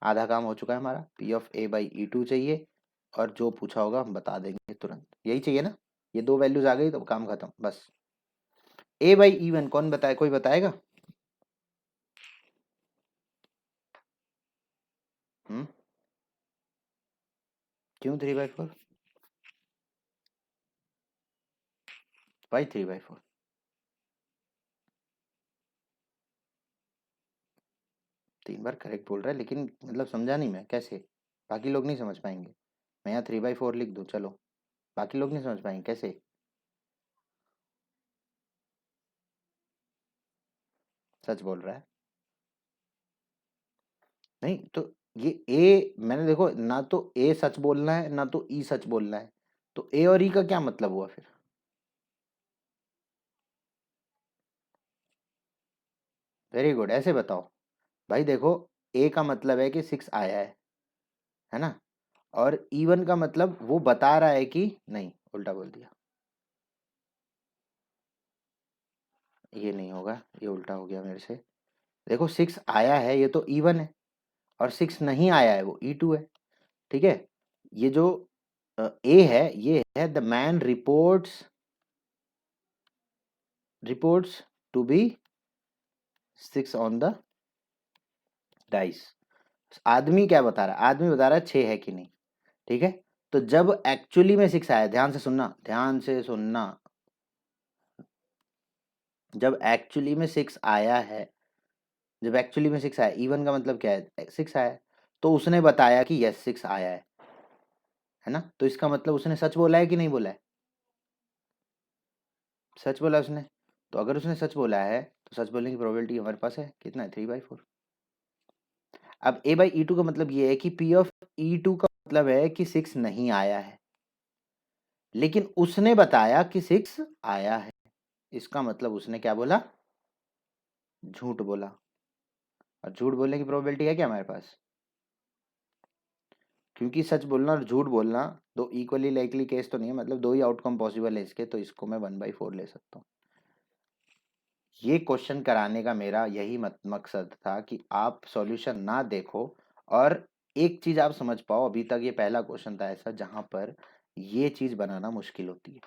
आधा काम हो चुका है हमारा। P of A/E2 चाहिए, और जो पूछा होगा हम बता देंगे तुरंत, यही चाहिए ना? ये दो वैल्यूज आ गई तो काम खत्म, बस। A/E1 कौन बताए, कोई बताएगा? हम्म, क्यों 3/4? भाई 3/4 3 बार करेक्ट बोल रहा है, लेकिन मतलब समझा नहीं मैं, कैसे? बाकी लोग नहीं समझ पाएंगे। मैं यहाँ 3/4 लिख दूँ, चलो, बाकी लोग नहीं समझ पाएंगे कैसे? सच बोल रहा है। नहीं तो ये ए, मैंने देखो ना तो ए सच बोलना है ना तो ई सच बोलना है, तो ए और ई का क्या मतलब हुआ फिर? वेरी गुड, ऐसे बताओ। भाई देखो, ए का मतलब है कि 6 आया है ना? और E1 का मतलब वो बता रहा है कि नहीं, उल्टा बोल दिया। ये नहीं होगा, ये उल्टा हो गया मेरे से। देखो 6 आया है ये तो E1 है, और 6 नहीं आया है वो E2 है। ठीक है, ये जो ए है ये है the man reports to be 6 on the dice. आदमी क्या बता रहा है? आदमी बता रहा है 6 है कि नहीं। ठीक है, तो जब एक्चुअली में 6 आया, ध्यान से सुनना, ध्यान से सुनना, जब एक्चुअली में 6 आया है, जब एक्चुअली में 6 आया, E1 का मतलब क्या है? 6 आया है, तो उसने बताया कि यस 6 आया है ना? तो इसका मतलब उसने सच बोला है कि नहीं बोला है? सच बोला उसने। तो अगर उसने सच बोला है तो सच बोलने की प्रोबेबिलिटी हमारे पास है कितना है? 3/4। अब A/E2 का मतलब ये है कि P(E2) का मतलब है कि 6 नहीं आया है, लेकिन उसने बताया कि 6 आया है। इसका मतलब उसने क्या बोला? झूठ बोला। और झूठ बोलने की प्रोबेबिलिटी है क्या हमारे पास? क्योंकि सच बोलना और झूठ बोलना दो इक्वली लाइकली केस तो नहीं है, मतलब दो ही आउटकम पॉसिबल है इसके, तो इसको मैं 1/4 ले सकता हूँ। ये क्वेश्चन कराने का मेरा यही मकसद था कि आप सॉल्यूशन ना देखो और एक चीज आप समझ पाओ। अभी तक ये पहला क्वेश्चन था ऐसा जहां पर ये चीज बनाना मुश्किल होती है,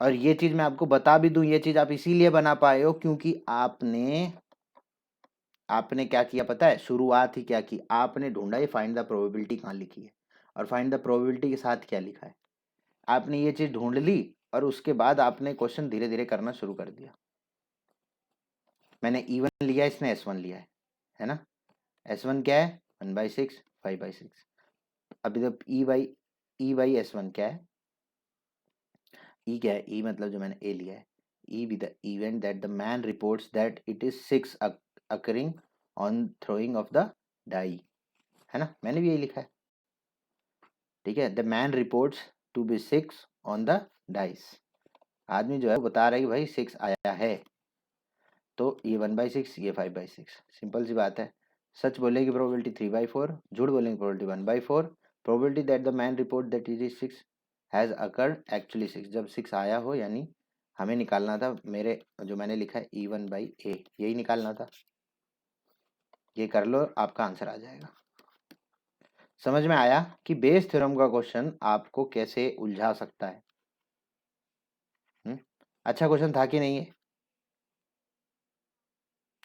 और ये चीज मैं आपको बता भी दूं, ये चीज आप इसीलिए बना पाए हो क्योंकि आपने आपने क्या किया पता है? शुरुआत ही क्या की, आपने ढूंढा ये फाइंड द प्रोबेबिलिटी कहाँ लिखी है, और फाइंड द प्रोबेबिलिटी के साथ क्या लिखा है। आपने ये चीज ढूंढ ली और उसके बाद आपने क्वेश्चन धीरे धीरे करना शुरू कर दिया। मैंने E1 लिया, इसने S1 लिया है ना? S1 क्या है? 1/6, 5/6। अभी तो E बाई S1 क्या है? E क्या है? E मतलब जो मैंने A लिया है, E with the event that the man reports that it is 6 occurring on throwing of the die, है ना? मैंने भी यही लिखा है। ठीक है, the man reports to be 6 on the dice. आदमी जो है वो बता रहा है कि भाई 6 आया है, तो ये 1/6, ये 5/6, सिंपल सी बात है। सच बोलने की प्रोबेबिलिटी 3/4, झूठ बोलने की probability 1/4। Probability that the man report that it is 6 has occurred actually 6, जब 6 आया हो, यानी हमें निकालना था, मेरे जो मैंने लिखा है E1/A, यही निकालना था। ये कर लो, आपका आंसर आ जाएगा। समझ में आया कि बेस थ्योरम का क्वेश्चन आपको कैसे उलझा सकता है? अच्छा क्वेश्चन था कि नहीं है?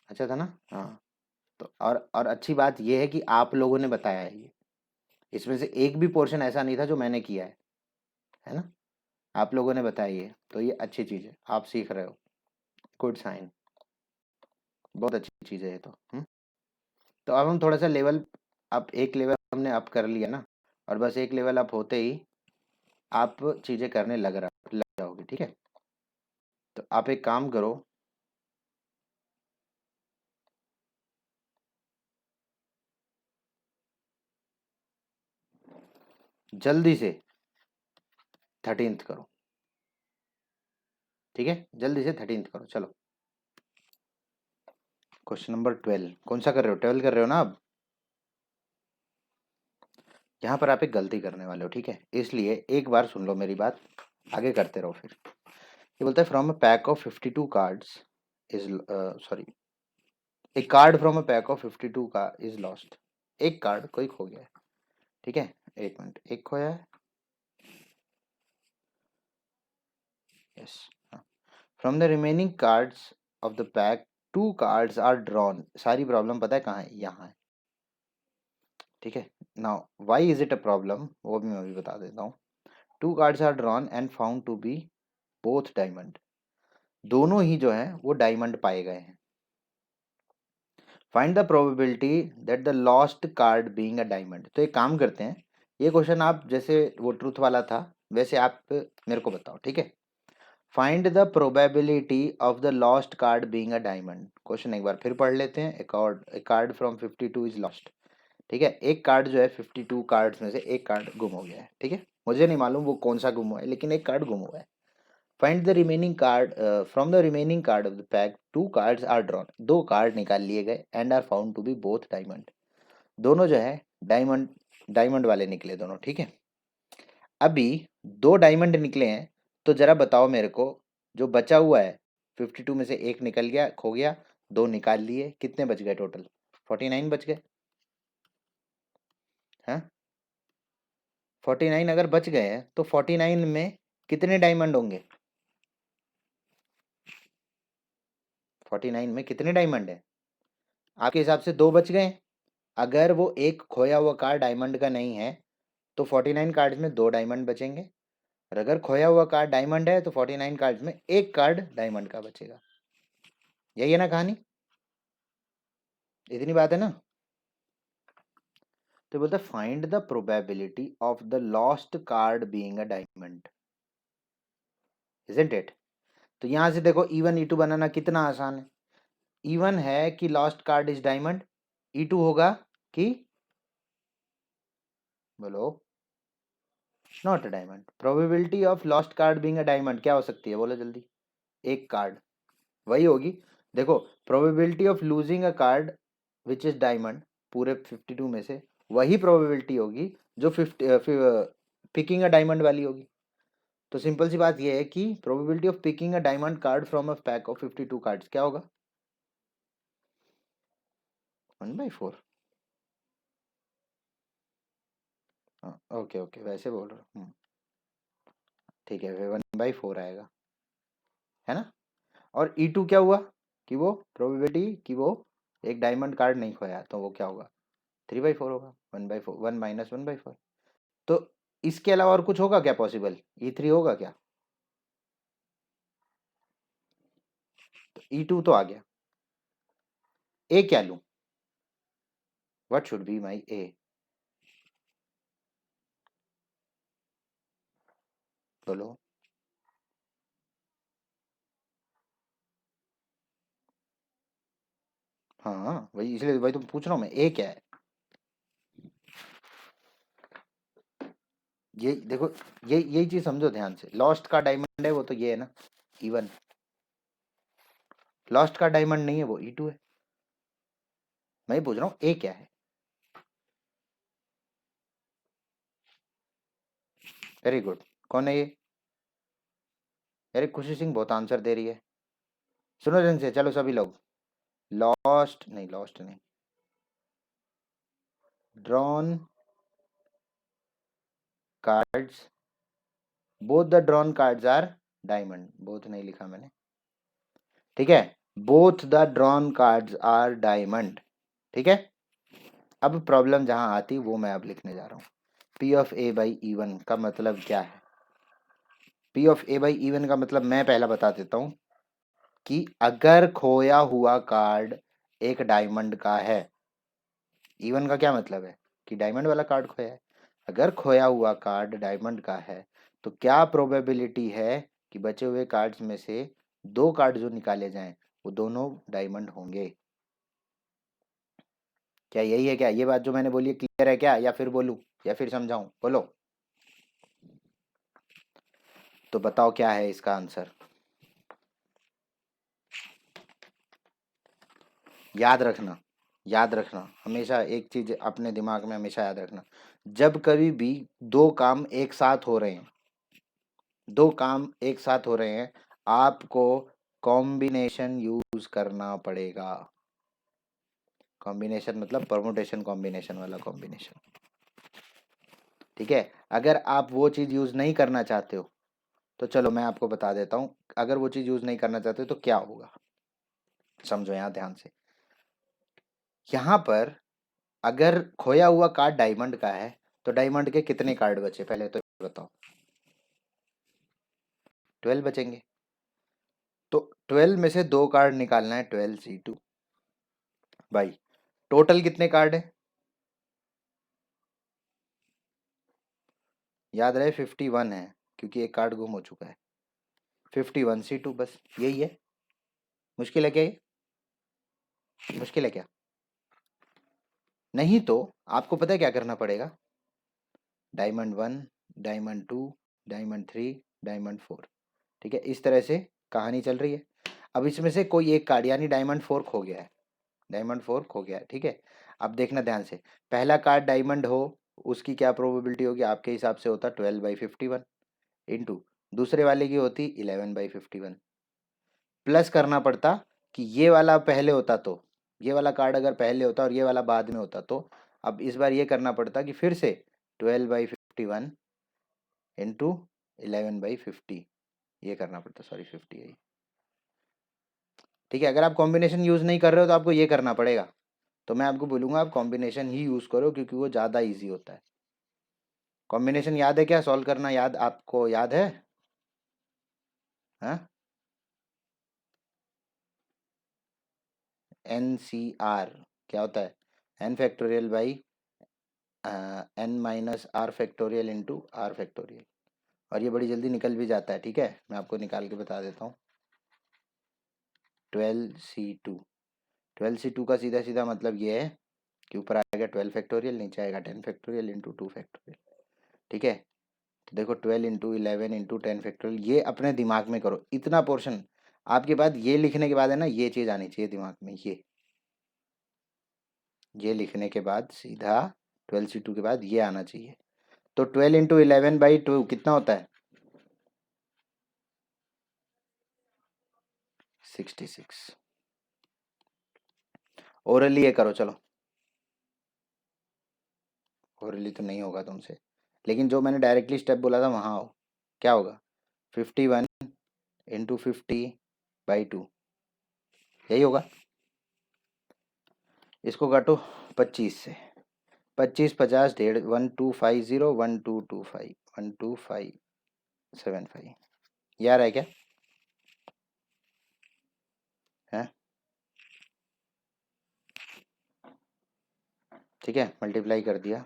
अच्छा था ना? हाँ। तो और अच्छी बात ये है कि आप लोगों ने बताया है ये, इसमें से एक भी पोर्शन ऐसा नहीं था जो मैंने किया है ना? आप लोगों ने बताया ये, तो ये अच्छी चीज़ है, आप सीख रहे हो, गुड साइन, बहुत अच्छी चीज़ है ये तो। तो अब हम थोड़ा सा लेवल, अब एक लेवल हमने अप कर लिया ना, और बस एक लेवल अप होते ही आप चीज़ें करने लग जाओगे। ठीक है, तो आप एक काम करो, जल्दी से 13th करो। ठीक है, जल्दी से 13th करो, चलो। क्वेश्चन नंबर 12 कौन सा कर रहे हो? 12 कर रहे हो ना? अब यहाँ पर आप एक गलती करने वाले हो, ठीक है, इसलिए एक बार सुन लो मेरी बात, आगे करते रहो फिर। ये बोलता है from a pack of 52 cards is, sorry, A card from a pack of 52 का इज लॉस्ट। एक कार्ड कोई खो गया है। ठीक है, एक मिनट, एक खोया है, yes. From the remaining cards of the pack 2 cards are drawn. सारी प्रॉब्लम पता है कहाँ है? यहाँ है। ठीक है, now why is it a problem, वो भी मैं अभी बता देता हूँ। 2 cards are drawn and found to be both diamond. दोनों ही जो है वो डायमंड पाए गए हैं। Find the probability that the lost card being a diamond. तो एक काम करते हैं, ये क्वेश्चन आप जैसे वो ट्रूथ वाला था वैसे आप मेरे को बताओ, ठीक है। Find the probability of the lost card being a diamond. Question एक बार फिर पढ़ लेते हैं। ए कार्ड फ्रॉम 52 इज लॉस्ट। ठीक है, एक कार्ड जो है 52 कार्ड्स में से एक कार्ड गुम हो गया है, ठीक है। मुझे नहीं मालूम वो कौन सा गुम हुआ है, लेकिन एक कार्ड गुम हुआ है। Find the remaining card from the remaining card of the pack, two cards are drawn. दो कार्ड निकाल लिए गए and are found to be both diamond. दोनों जो है डायमंड डायमंड वाले निकले दोनों, ठीक है। अभी दो डायमंड निकले हैं, तो जरा बताओ मेरे को, जो बचा हुआ है 52 में से एक निकल गया, खो गया, दो निकाल लिए, कितने बच गए टोटल? 49 बच गए। हाँ, 49 अगर बच गए हैं तो 49 में कितने डायमंड होंगे? 49 में कितने डायमंड है आपके हिसाब से? दो बच गए। अगर वो एक खोया हुआ कार्ड डायमंड का नहीं है तो 49 कार्ड्स में दो डायमंड बचेंगे, और अगर खोया हुआ कार्ड डायमंड है तो 49 कार्ड्स में एक कार्ड डायमंड का बचेगा। यही है ना कहानी? इतनी बात है ना। तो बोलते find the probability of the lost card being a diamond, isn't it? तो यहां से देखो E1 E2 बनाना कितना आसान है। E1 है कि lost card is diamond, E2 होगा कि बोलो not a diamond. Probability of lost card being a diamond क्या हो सकती है, बोलो जल्दी। एक कार्ड, वही होगी। देखो, probability of losing a card which is diamond, पूरे 52 में से वही प्रोबेबिलिटी होगी जो 50 पिकिंग अ डायमंड वाली होगी। तो सिंपल सी बात यह है कि probability of picking a diamond card from a pack of 52 cards क्या होगा? 1/4। हाँ, ओके ओके, वैसे बोल रहा हूँ। ठीक है, 1/4 आएगा, है ना। और E2 क्या हुआ कि वो प्रोबेबिलिटी कि वो एक डायमंड कार्ड नहीं खोया, तो वो क्या होगा? 3/4 होगा। 1/4, 1 - 1/4। तो इसके अलावा और कुछ होगा क्या पॉसिबल? E3 होगा क्या? तो E2 तो आ गया। ए क्या लूं? व्हाट शुड बी माई ए? बोलो। हाँ वही, इसलिए वही तो पूछ रहा हूँ मैं, ए क्या है? ये देखो, ये यही चीज समझो ध्यान से। लॉस्ट का डायमंड है वो तो ये है ना, E1। लॉस्ट का डायमंड नहीं है वो E2 है। मैं ही पूछ रहा हूँ ए क्या है। Very good. कौन है ये? अरे खुशी सिंह बहुत आंसर दे रही है। सुनो ध्यान से, चलो सभी लोग। लॉस्ट नहीं, लॉस्ट नहीं, drawn cards, both the drawn cards are diamond. Both नहीं लिखा मैंने, ठीक है। Both the drawn cards are diamond, ठीक है। अब प्रॉब्लम जहां आती वो मैं अब लिखने जा रहा हूँ। P of A by E1 का मतलब क्या है? P of A by E1 का मतलब मैं पहला बता देता हूँ कि अगर खोया हुआ कार्ड एक डायमंड का है, E1 का क्या मतलब है कि डायमंड वाला कार्ड खोया है। अगर खोया हुआ कार्ड डायमंड का है तो क्या प्रोबेबिलिटी है कि बचे हुए कार्ड्स में से दो कार्ड जो निकाले जाएं वो दोनों डायमंड होंगे? क्या यही है क्या? ये बात जो मैंने बोली है क्लियर है क्या, या फिर बोलूं, या फिर समझाऊं? बोलो। तो बताओ क्या है इसका आंसर। याद रखना, याद रखना हमेशा एक चीज अपने दिमाग में हमेशा याद रखना। जब कभी भी दो काम एक साथ हो रहे हैं, दो काम एक साथ हो रहे हैं, आपको कॉम्बिनेशन यूज करना पड़ेगा। कॉम्बिनेशन मतलब परमुटेशन कॉम्बिनेशन वाला कॉम्बिनेशन, ठीक है। अगर आप वो चीज यूज नहीं करना चाहते हो तो चलो मैं आपको बता देता हूँ, अगर वो चीज यूज नहीं करना चाहते हो तो क्या होगा। समझो यहाँ ध्यान से। यहाँ पर अगर खोया हुआ कार्ड डायमंड का है तो डायमंड के कितने कार्ड बचे पहले तो बताओ? 12 बचेंगे। तो 12 में से दो कार्ड निकालना है, 12 C2। भाई टोटल कितने कार्ड है? याद रहे 51 है, क्योंकि एक कार्ड गुम हो चुका है। 51C2, बस यही है। मुश्किल है क्या ये? मुश्किल है क्या? नहीं तो आपको पता है क्या करना पड़ेगा? Diamond 1, diamond 2, diamond 3, diamond 4। ठीक है, इस तरह से कहानी चल रही है। अब इसमें से कोई एक कार्ड यानी डायमंड 4 खो गया है। डायमंड 4 खो गया है, ठीक है। अब देखना ध्यान से, पहला कार्ड डायमंड हो, उसकी क्या प्रोबेबिलिटी होगी आपके हिसाब से? होता 12/51 इंटू दूसरे वाले की होती 11/51। प्लस करना पड़ता कि ये वाला पहले होता तो, ये वाला कार्ड अगर पहले होता और ये वाला बाद में होता तो, अब इस बार ये करना पड़ता कि फिर से 12/51 इंटू 11/50, ये करना पड़ता, सॉरी 50 है। ठीक है, अगर आप कॉम्बिनेशन यूज़ नहीं कर रहे हो तो आपको ये करना पड़ेगा। तो मैं आपको बोलूँगा आप कॉम्बिनेशन ही यूज़ करो, क्योंकि वो ज़्यादा ईजी होता है। कॉम्बिनेशन याद है क्या सॉल्व करना? याद आपको याद है? हाँ, NCR क्या होता है? n factorial by n-r factorial into r factorial. और ये बड़ी जल्दी निकल भी जाता है, ठीक है, मैं आपको निकाल के बता देता हूँ। 12C2, 12C2 का सीधा सीधा मतलब ये है कि ऊपर आएगा 12 फैक्टोरियल, नीचे आएगा 10 फैक्टोरियल इंटू 2 फैक्टोरियल। ठीक है, तो देखो 12 इंटू 11 इंटू 10 फैक्टोरियल, ये अपने दिमाग में करो इतना पोर्शन। आपके बाद ये लिखने के बाद है ना, ये चीज़ आनी चाहिए दिमाग में, ये लिखने के बाद सीधा 12C2 के बाद ये आना चाहिए। तो 12 इंटू 11/2 कितना होता है? 66। ओरली ये करो चलो। ओरली तो नहीं होगा तुमसे, लेकिन जो मैंने डायरेक्टली स्टेप बोला था वहाँ आओ। क्या होगा? 51 इंटू 50/2, यही होगा। इसको काटो 25 से। 25 50 1.5 1250 1225 12575। यार है क्या? है? ठीक है, मल्टीप्लाई कर दिया।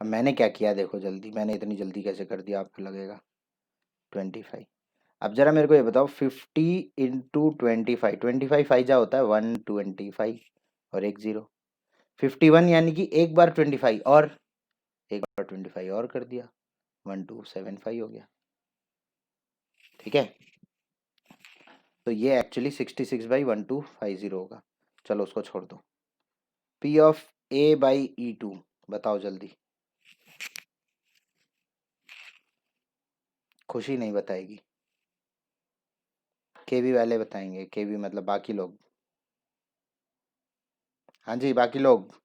अब मैंने क्या किया देखो जल्दी, मैंने इतनी जल्दी कैसे कर दिया आपको लगेगा? 25। अब जरा मेरे को ये बताओ, 50 इंटू 25, 25 फाइजा होता है 125 और एक जीरो। 51 यानी कि एक बार 25 और एक बार 25 और कर दिया, 1275 हो गया। ठीक है, तो ये एक्चुअली 66/1250 होगा। चलो उसको छोड़ दो। P/A/E2 बताओ जल्दी। खुशी नहीं बताएगी, केवी वाले बताएंगे। केवी मतलब बाकी लोग। हाँ जी, बाकी लोग।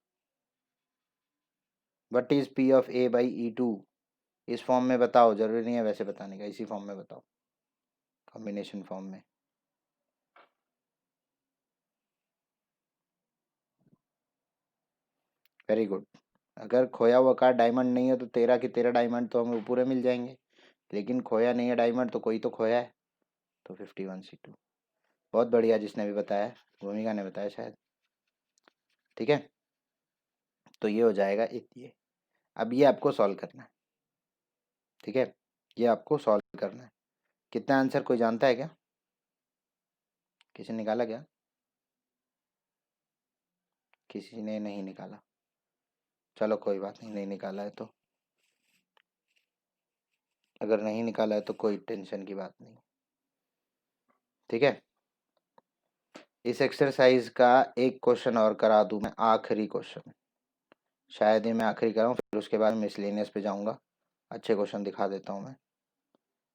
What is P/A/E2? इस फॉर्म में बताओ, जरूरी नहीं है वैसे बताने का, इसी फॉर्म में बताओ, कॉम्बिनेशन फॉर्म में। Very good. अगर खोया हुआ कार्ड डायमंड नहीं है तो 13 के 13 डायमंड तो हमें पूरे मिल जाएंगे, लेकिन खोया नहीं है डायमंड तो कोई तो खोया है। तो 51C2। बहुत बढ़िया, जिसने भी बताया, भूमिका ने बताया शायद। ठीक है, तो ये हो जाएगा ये। अब ये आपको सॉल्व करना है। ठीक है, ये आपको सॉल्व करना है। कितना आंसर कोई जानता है क्या? किसी ने निकाला क्या? किसी ने नहीं निकाला। चलो कोई बात नहीं, नहीं निकाला है तो, अगर नहीं निकाला है तो कोई टेंशन की बात नहीं। ठीक है, इस एक्सरसाइज का एक क्वेश्चन और करा दूं मैं, आखिरी क्वेश्चन। शायद ही मैं आखिरी कराऊं, फिर उसके बाद मिसलेनियस पे जाऊंगा। अच्छे क्वेश्चन दिखा देता हूं मैं।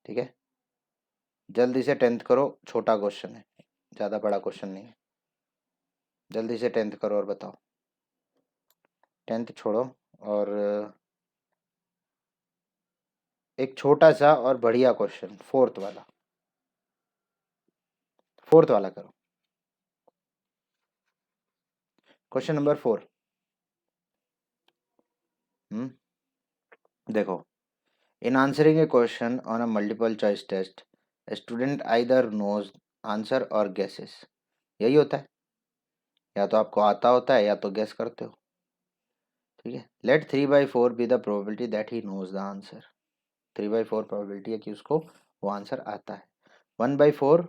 ठीक है, जल्दी से 10th करो, छोटा क्वेश्चन है, ज़्यादा बड़ा क्वेश्चन नहीं है। जल्दी से 10th करो और बताओ। 10th छोड़ो, और एक छोटा सा और बढ़िया क्वेश्चन, फोर्थ वाला करो। Question number 4। देखो, in answering a question on a multiple choice test, a student either knows answer और गेसेस, यही होता है। या तो आपको आता होता है या तो गेस करते हो। ठीक है, let 3/4 be the probability that he knows the answer. 3/4 probability है कि उसको वो आंसर आता है। 1/4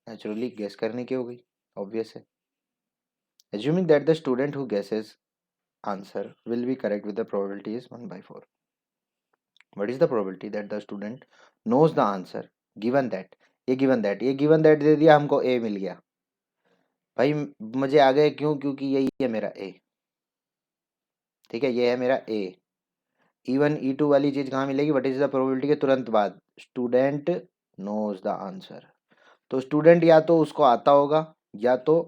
नेचुरली गेस करने की हो गई, ऑब्वियस है। Assuming that the student who guesses answer will be correct with the probability is 1/4. What is the probability that the student knows the answer given that? ये given that दे दिया, हमको A मिल गया भाई। मुझे आ गए क्यों? क्योंकि यही है मेरा A। ठीक है, ये है मेरा A। E1 E2 वाली चीज कहाँ मिलेगी? व्हाट इज द प्रोबेबिलिटी के तुरंत बाद, स्टूडेंट नोज द आंसर। तो स्टूडेंट या तो उसको आता होगा, या तो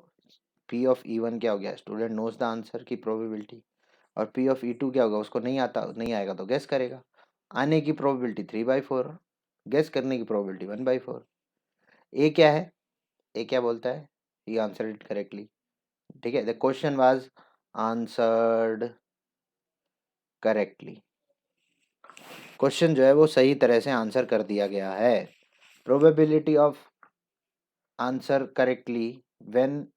P ऑफ E1 क्या हो गया? स्टूडेंट नोज द आंसर की प्रोबेबिलिटी। और P ऑफ E2 क्या होगा? उसको नहीं आता, नहीं आएगा तो गेस करेगा। आने की प्रोबेबिलिटी 3/4, गेस करने की प्रोबेबिलिटी 1/4। ए क्या है? ए क्या बोलता है? ही आंसर इट करेक्टली। ठीक है, the question was answered correctly. Question जो है वो सही तरह से आंसर कर दिया गया है। Probability of answer correctly when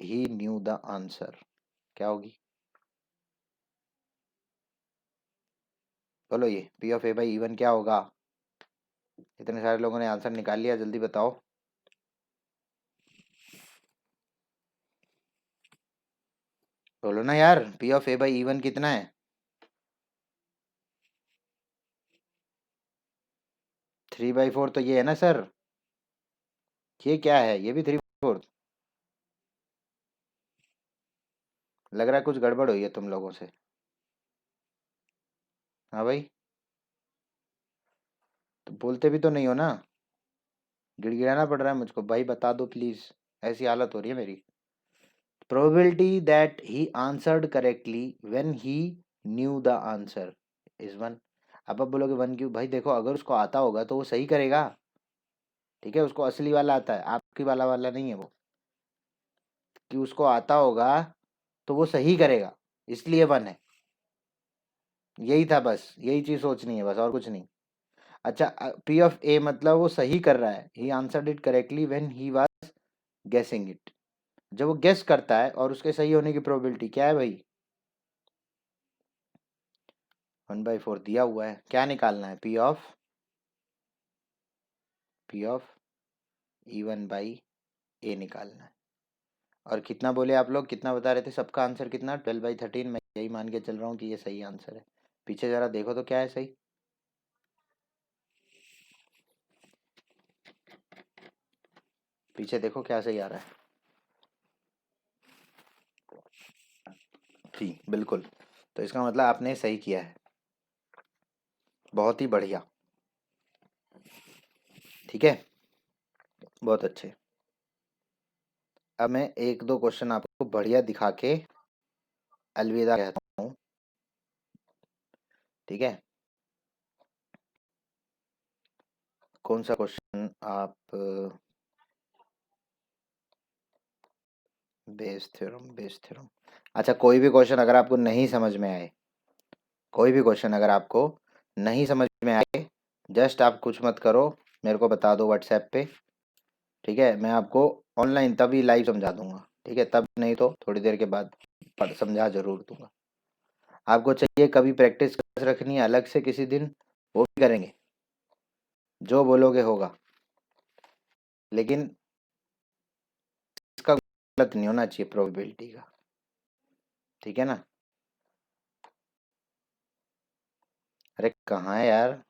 he new the answer क्या होगी? बोलो, ये P ऑफ A/E1 क्या होगा? इतने सारे लोगों ने आंसर निकाल लिया, जल्दी बताओ। बोलो ना यार, P ऑफ A/E1 कितना है? 3/4 तो ये है ना सर। ये क्या है? ये भी 3/4। लग रहा है कुछ गड़बड़ हुई है तुम लोगों से। हाँ भाई, तो बोलते भी तो नहीं हो ना, गिड़गिड़ाना पड़ रहा है मुझको। भाई बता दो प्लीज, ऐसी हालत हो रही है मेरी। Probability that he answered correctly when he new the answer is 1। अब आप बोलोगे 1 क्यों? भाई देखो, अगर उसको आता होगा तो वो सही करेगा। ठीक है, उसको असली वाला आता है, आपकी वाला वाला नहीं है वो। कि उसको आता होगा तो वो सही करेगा, इसलिए 1 है। यही था बस, यही चीज सोचनी है बस, और कुछ नहीं। अच्छा, P ऑफ A मतलब वो सही कर रहा है। He answered it correctly when he was गेसिंग इट। जब वो गेस करता है और उसके सही होने की प्रोबेबिलिटी क्या है भाई? 1/4 दिया हुआ है, क्या निकालना है? P ऑफ E1/A निकालना है। और कितना बोले आप लोग? कितना बता रहे थे? सबका आंसर कितना? 12/13। मैं यही मान के चल रहा हूँ कि ये सही आंसर है। पीछे जरा देखो तो क्या है सही। पीछे देखो क्या सही आ रहा है। जी बिल्कुल, तो इसका मतलब आपने सही किया है। बहुत ही बढ़िया। ठीक है, बहुत अच्छे। अब मैं एक दो क्वेश्चन आपको बढ़िया दिखा के अलविदा कहता हूँ। ठीक है, कौन सा क्वेश्चन आप? Bayes theorem. अच्छा, कोई भी क्वेश्चन अगर आपको नहीं समझ में आए, कोई भी क्वेश्चन अगर आपको नहीं समझ में आए, जस्ट आप कुछ मत करो, मेरे को बता दो व्हाट्सएप पे। ठीक है, मैं आपको ऑनलाइन तभी लाइव समझा दूंगा। ठीक है, तब नहीं तो थोड़ी देर के बाद समझा जरूर दूंगा। आपको चाहिए कभी प्रैक्टिस क्लास रखनी है अलग से किसी दिन, वो भी करेंगे। जो बोलोगे होगा, लेकिन इसका गलत नहीं होना चाहिए प्रोबेबिलिटी का। ठीक है ना? अरे कहाँ है यार?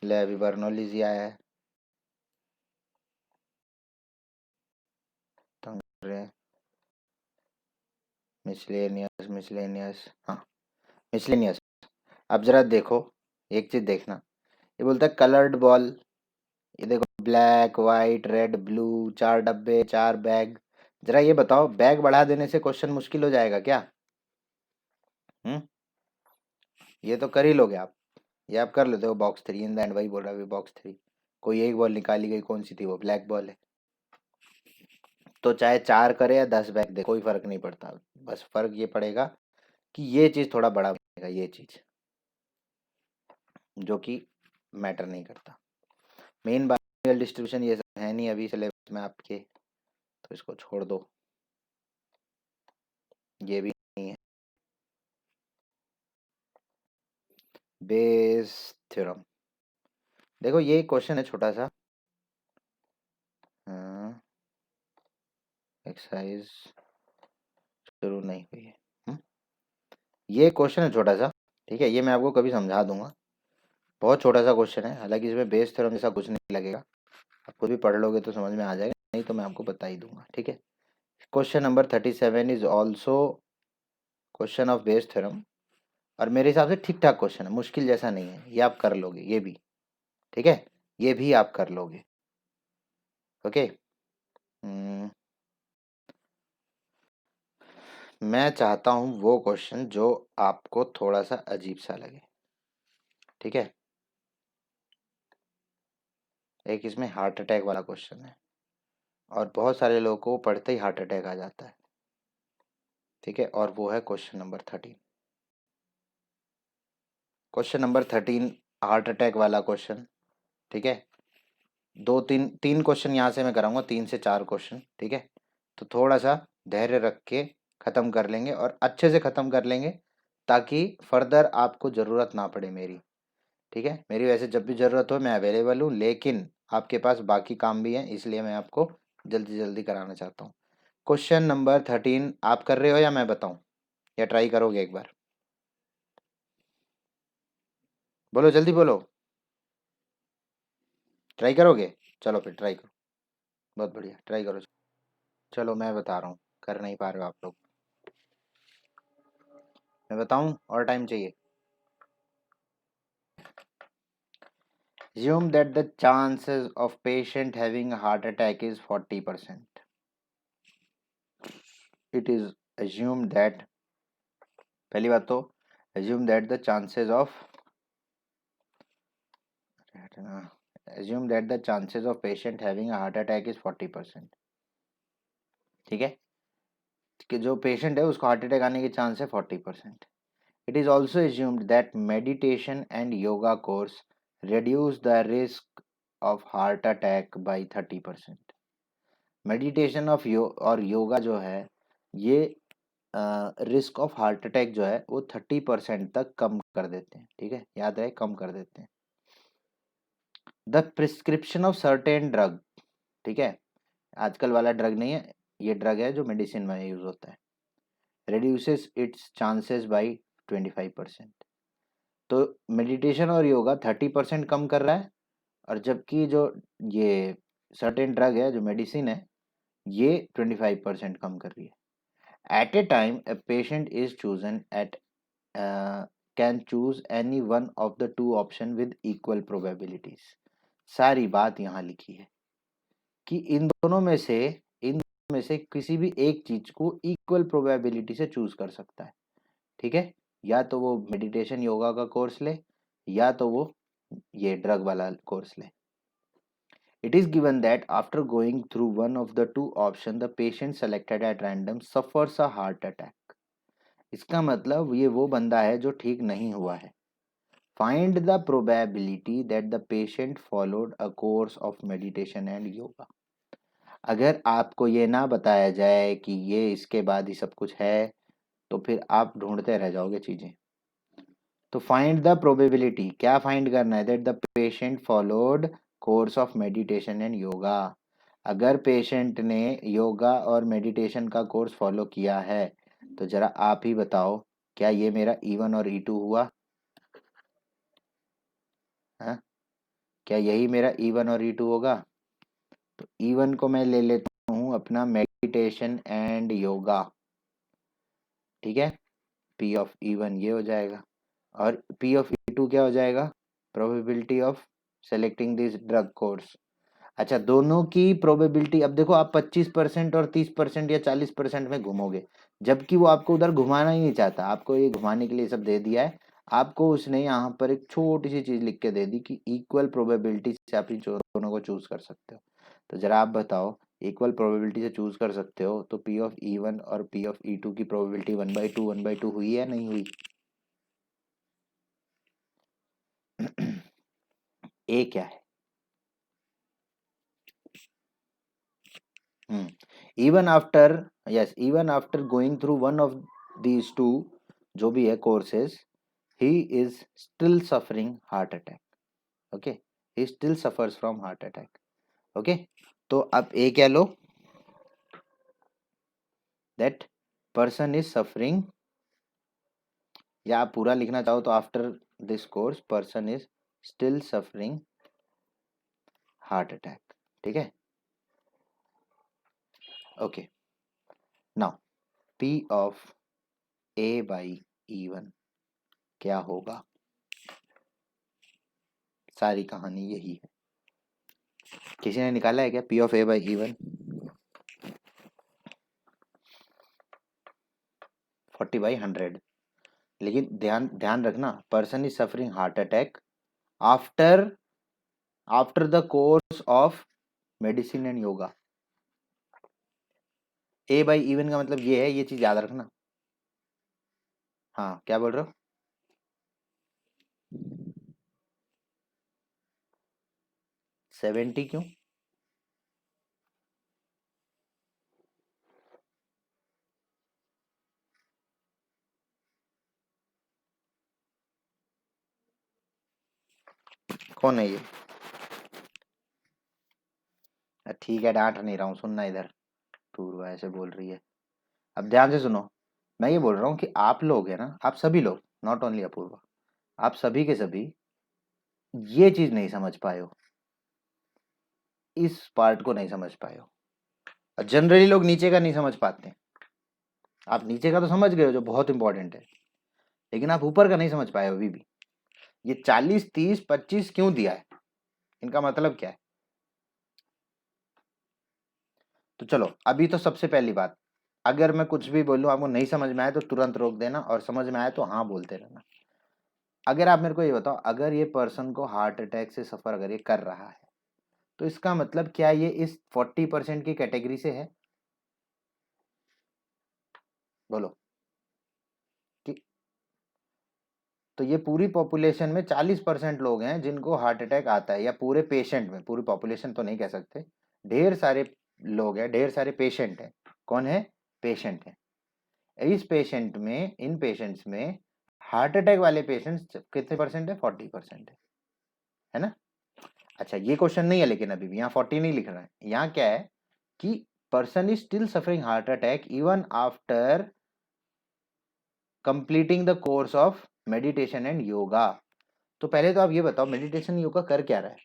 ले अभी बर्नौली आया है। तंग कर रहे हैं। मिसलेनियस मिसलेनियस, हाँ मिसलेनियस। अब जरा देखो, एक चीज देखना। ये बोलता है कलर्ड बॉल। ये देखो, ब्लैक वाइट रेड ब्लू, 4 डब्बे 4 बैग। जरा ये बताओ, बैग बढ़ा देने से क्वेश्चन मुश्किल हो जाएगा क्या? हम्म, ये तो कर ही लोगे आप। ये आप कर लेते हो बॉक्स 3 इन द एंड, वही बोल रहा है बॉक्स 3। कोई एक बॉल निकाली गई, कौन सी थी वो? ब्लैक बॉल है। तो चाहे 4 करे या 10 बैग दे, कोई फर्क नहीं पड़ता। बस फर्क ये पड़ेगा कि ये चीज थोड़ा बड़ा बनेगा, ये चीज जो कि मैटर नहीं करता। मेन बात डिस्ट्रीब्यूशन ये सब है नहीं अभी सिलेबस में आपके, तो इसको छोड़ दो, ये भी नहीं है। बेस थ्योरम, देखो ये क्वेश्चन है छोटा सा, एक्सरसाइज शुरू नहीं हुई है। ये क्वेश्चन है छोटा सा, ठीक है, ये मैं आपको कभी समझा दूंगा। बहुत छोटा सा क्वेश्चन है, हालांकि इसमें बेस थ्योरम जैसा कुछ नहीं लगेगा, आप खुद भी पढ़ लोगे तो समझ में आ जाएगा, नहीं तो मैं आपको बता ही दूंगा, ठीक है। Question number 37 is also question of Bayes theorem, और मेरे हिसाब से ठीक ठाक क्वेश्चन है, मुश्किल जैसा नहीं है, ये आप कर लोगे, ये भी ठीक है, ये भी आप कर लोगे। ओके, मैं चाहता हूं वो क्वेश्चन जो आपको थोड़ा सा अजीब सा लगे, ठीक है। एक इसमें हार्ट अटैक वाला क्वेश्चन है, और बहुत सारे लोगों को पढ़ते ही हार्ट अटैक आ जाता है, ठीक है, और वो है question number 13। Question number 13 heart attack वाला क्वेश्चन, ठीक है। दो तीन तीन क्वेश्चन यहाँ से मैं कराऊंगा, 3 से 4 क्वेश्चन, ठीक है। तो थोड़ा सा धैर्य रख के ख़त्म कर लेंगे, और अच्छे से ख़त्म कर लेंगे, ताकि फर्दर आपको ज़रूरत ना पड़े मेरी, ठीक है। मेरी वैसे जब भी ज़रूरत हो मैं अवेलेबल हूँ, लेकिन आपके पास बाकी काम भी हैं, इसलिए मैं आपको जल्दी जल्दी कराना चाहता हूँ। क्वेश्चन नंबर 13 आप कर रहे हो या मैं बताऊँ, या ट्राई करोगे एक बार? बोलो जल्दी बोलो, ट्राई करोगे? चलो फिर ट्राई करो, बहुत बढ़िया, ट्राई करो। चलो मैं बता रहा हूँ, कर नहीं पा रहे हो आप लोग, मैं बताऊँ और टाइम चाहिए? Assume that the chances of patient having a heart attack is 40%. It is assumed that, पहली बात तो assume that the chances of assume that the chances of patient having a heart attack is 40%, ठीक है, कि जो patient है उसको heart attack आने के चांस है 40%। It is also assumed that meditation and yoga course reduce the risk of heart attack by 30%। Meditation of और योगा जो है, ये रिस्क ऑफ हार्ट अटैक जो है वो 30% तक कम कर देते हैं, ठीक है, याद रहे कम कर देते हैं। The prescription of certain drug, ठीक है, आजकल वाला ड्रग नहीं है, ये ड्रग है जो मेडिसिन में यूज होता है, reduces its chances by 25%। तो मेडिटेशन और योगा 30% कम कर रहा है, और जबकि जो ये सर्टेन ड्रग है जो मेडिसिन है, ये 25% कम कर रही है। At a time, a patient is chosen can choose any one of the two option with equal probabilities। सारी बात यहाँ लिखी है कि इन दोनों में से किसी भी एक चीज को इक्वल प्रोबेबिलिटी से चूज कर सकता है, ठीक है। या तो वो मेडिटेशन योगा का कोर्स ले, या तो वो ये ड्रग वाला कोर्स ले। It is given that after going through one of the two options, the patient selected at random suffers a heart attack। इसका मतलब ये वो बंदा है जो ठीक नहीं हुआ है। Find the probability that the patient followed a course of meditation and yoga. अगर आपको ये ना बताया जाए कि ये इसके बाद ही सब कुछ है, तो फिर आप ढूंढते रह जाओगे चीजें। तो फाइंड द प्रोबेबिलिटी, क्या फाइंड करना है? That the patient followed course of meditation and yoga. अगर पेशेंट ने योगा और मेडिटेशन का कोर्स फॉलो किया है, तो जरा आप ही बताओ, क्या ये मेरा E1 और E2 हुआ? हाँ, क्या यही मेरा E1 और E2 होगा? तो E1 को मैं ले लेता हूँ अपना मेडिटेशन एंड योगा, ठीक है, P ऑफ E1 ये हो जाएगा, और P ऑफ E2 क्या हो जाएगा? Probability of selecting this drug course. अच्छा, दोनों की प्रोबेबिलिटी, अब देखो आप 25% और 30% या 40% में घूमोगे, जबकि वो आपको उधर घुमाना ही नहीं चाहता, आपको ये घुमाने के लिए सब दे दिया है। आपको उसने यहाँ पर एक छोटी सी चीज लिख के दे दी कि इक्वल प्रोबेबिलिटी से आप इन दोनों को चूज कर सकते हो। तो जरा आप बताओ, इक्वल प्रोबेबिलिटी से चूज कर सकते हो, तो P ऑफ E1 और P ऑफ E2 की प्रोबेबिलिटी 1/2 हुई है नहीं हुई? ए क्या है? Even after, yes, even after going through one of these two, जो भी है courses, he is still suffering heart attack. Okay, he still suffers from heart attack. Okay, तो अब ए क्या लो, that person is suffering, या आप पूरा लिखना चाहो तो after this course person is still suffering heart attack. ठीक है, okay. Now P of A by E1 क्या होगा? सारी कहानी यही है. किसी ने निकाला है क्या P of A by E1? 40/100. लेकिन ध्यान ध्यान रखना, person is suffering heart attack after after the course of medicine and yoga. A by E1 का मतलब ये है, ये चीज याद रखना. हाँ, क्या बोल रहे हो? 70 क्यों? कौन है ये? ठीक है, डांट नहीं रहा हूँ, सुनना इधर. पूर्वा ऐसे बोल रही है. अब ध्यान से सुनो. मैं ये बोल रहा हूँ कि आप लोग है ना, आप सभी लोग, नॉट ओनली अपूर्वा, आप सभी के सभी ये चीज नहीं समझ पाए हो, इस पार्ट को नहीं समझ पाए हो. जनरली लोग नीचे का नहीं समझ पाते. आप नीचे का तो समझ गए हो जो बहुत इंपॉर्टेंट है, लेकिन आप ऊपर का नहीं समझ पाए हो अभी भी. ये 40, 30, 25 क्यों दिया है, इनका मतलब क्या है? तो चलो, अभी तो सबसे पहली बात, अगर मैं कुछ भी बोलूं आपको नहीं समझ में आए तो तुरंत रोक देना, और समझ में आए तो हाँ बोलते रहना. अगर आप मेरे को ये बताओ, अगर ये पर्सन को हार्ट अटैक से सफर अगर ये कर रहा है, तो इसका मतलब क्या ये इस 40% की कैटेगरी से है? बोलो कि, तो ये पूरी पॉपुलेशन में 40% लोग हैं जिनको हार्ट अटैक आता है, या पूरे पेशेंट में, पूरी पॉपुलेशन तो नहीं कह सकते, ढेर सारे लोग हैं, ढेर सारे पेशेंट हैं. कौन है? पेशेंट है. इस पेशेंट में, इन पेशेंट्स में हार्ट अटैक वाले पेशेंट्स कितने परसेंट है? 40% है ना? अच्छा, ये क्वेश्चन नहीं है, लेकिन अभी भी यहाँ 40 नहीं लिख रहा है. यहाँ क्या है कि person is still suffering heart attack even after completing the course of meditation and yoga. तो पहले तो आप ये बताओ, मेडिटेशन योगा कर क्या रहा है?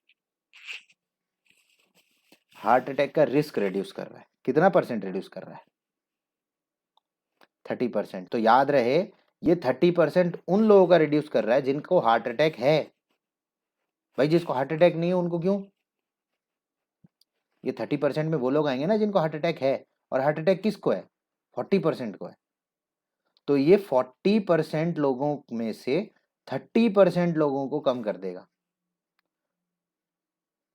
हार्ट अटैक का रिस्क रिड्यूस कर रहा है. कितना परसेंट रिड्यूस कर रहा है? 30%. तो याद रहे, ये 30% उन लोगों का रिड्यूस कर रहा है जिनको हार्ट अटैक है. भाई जिसको हार्ट अटैक नहीं है उनको क्यों? ये 30% में वो लोग आएंगे ना जिनको हार्ट अटैक है. और हार्ट अटैक किसको है? 40% को है. तो ये 40% लोगों में से 30% लोगों को कम कर देगा.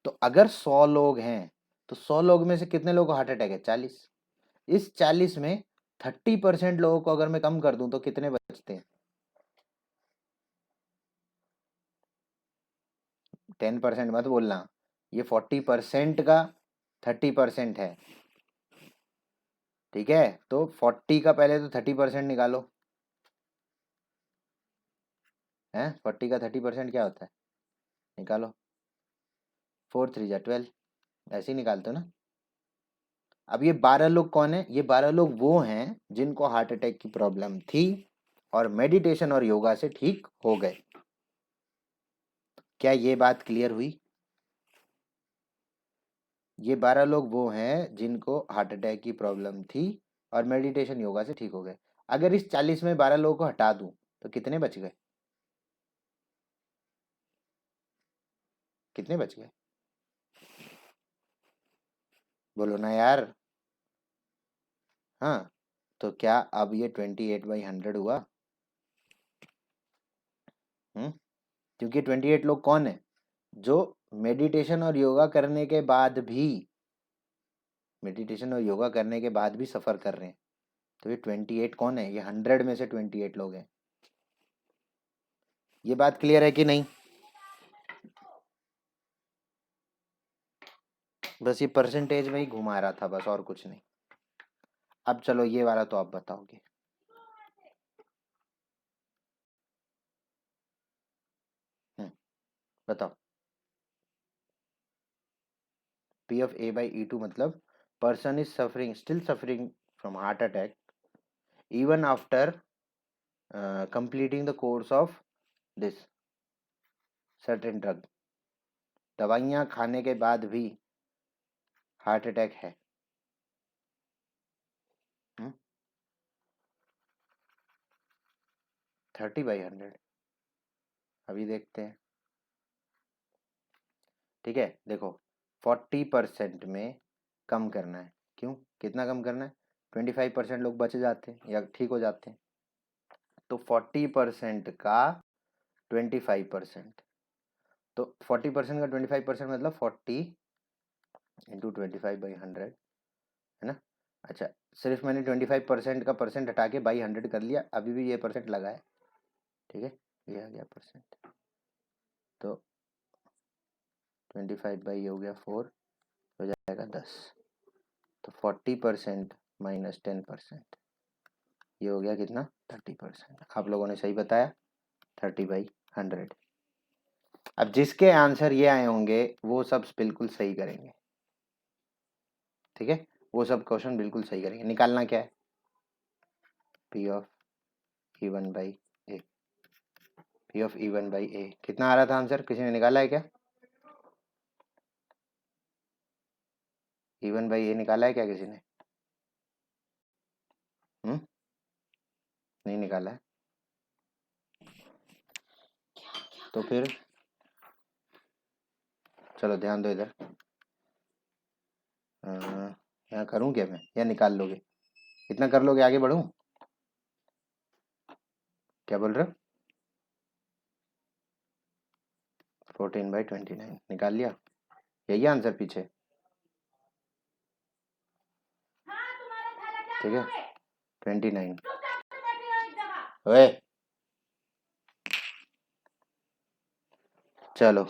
तो अगर 100 लोग हैं, तो 100 लोग में से कितने लोगों को हार्ट अटैक है? 40. इस 40 में 30% लोगों को अगर मैं कम कर दूं तो कितने बचते हैं? 10% मत बोलना, ये 40% का 30% है. ठीक है, तो 40 का पहले तो 30% निकालो. है 40 का 30% क्या होता है? निकालो. 4 3 12, ऐसे ही निकालते हो ना. अब ये 12 लोग कौन है? ये 12 लोग वो हैं जिनको हार्ट अटैक की प्रॉब्लम थी और मेडिटेशन और योगा से ठीक हो गए. क्या ये बात क्लियर हुई? ये 12 लोग वो हैं जिनको हार्ट अटैक की प्रॉब्लम थी और मेडिटेशन योगा से ठीक हो गए. अगर इस 40 में 12 लोगों को हटा दूं तो कितने बच गए? कितने बच गए? बोलो ना यार. हाँ, तो क्या अब ये 28/100 हुआ? क्योंकि 28 लोग कौन है? जो मेडिटेशन और योगा करने के बाद भी, मेडिटेशन और योगा करने के बाद भी सफर कर रहे हैं. तो ये 28 कौन है? ये 100 में से 28 लोग हैं. ये बात क्लियर है कि नहीं? बस ये परसेंटेज में ही घुमा रहा था बस, और कुछ नहीं। अब चलो ये वाला तो आप बताओगे। बताओ। P of A by E2 मतलब person is suffering, still suffering from heart attack even after completing the course of this certain drug। दवाइयाँ खाने के बाद भी हार्ट अटैक है। 30/100 अभी देखते हैं। ठीक है, देखो 40% में कम करना है। क्यों, कितना कम करना है? 25% लोग बच जाते हैं या ठीक हो जाते हैं। तो 40% का 25%, तो 40% का 25% मतलब 40 इंटू 25/100, है ना। अच्छा, सिर्फ मैंने 25% का परसेंट हटा के बाई 100 कर लिया, अभी भी ये परसेंट लगा है। ठीक है, ये आ गया परसेंट। तो 25 हो गया 4, हो जाएगा 10। तो 40% माइनस 10%, ये हो गया कितना? 30%। आप लोगों ने सही बताया, 30/100। अब जिसके आंसर ये आए होंगे वो सब बिल्कुल सही करेंगे। ठीक है, वो सब क्वेश्चन बिल्कुल सही करेंगे। निकालना क्या है? P of E1 by A। P of E1 by A कितना आ रहा था आंसर? किसी ने निकाला है क्या? E1 by A निकाला है क्या किसी ने? नहीं निकाला है। तो फिर चलो ध्यान दो इधर। यहाँ करूँ क्या मैं, या निकाल लोगे? इतना कर लोगे, आगे बढ़ूँ? क्या बोल रहे हो? 14/29 निकाल लिया, यही आंसर पीछे। ठीक है, 29। ओए चलो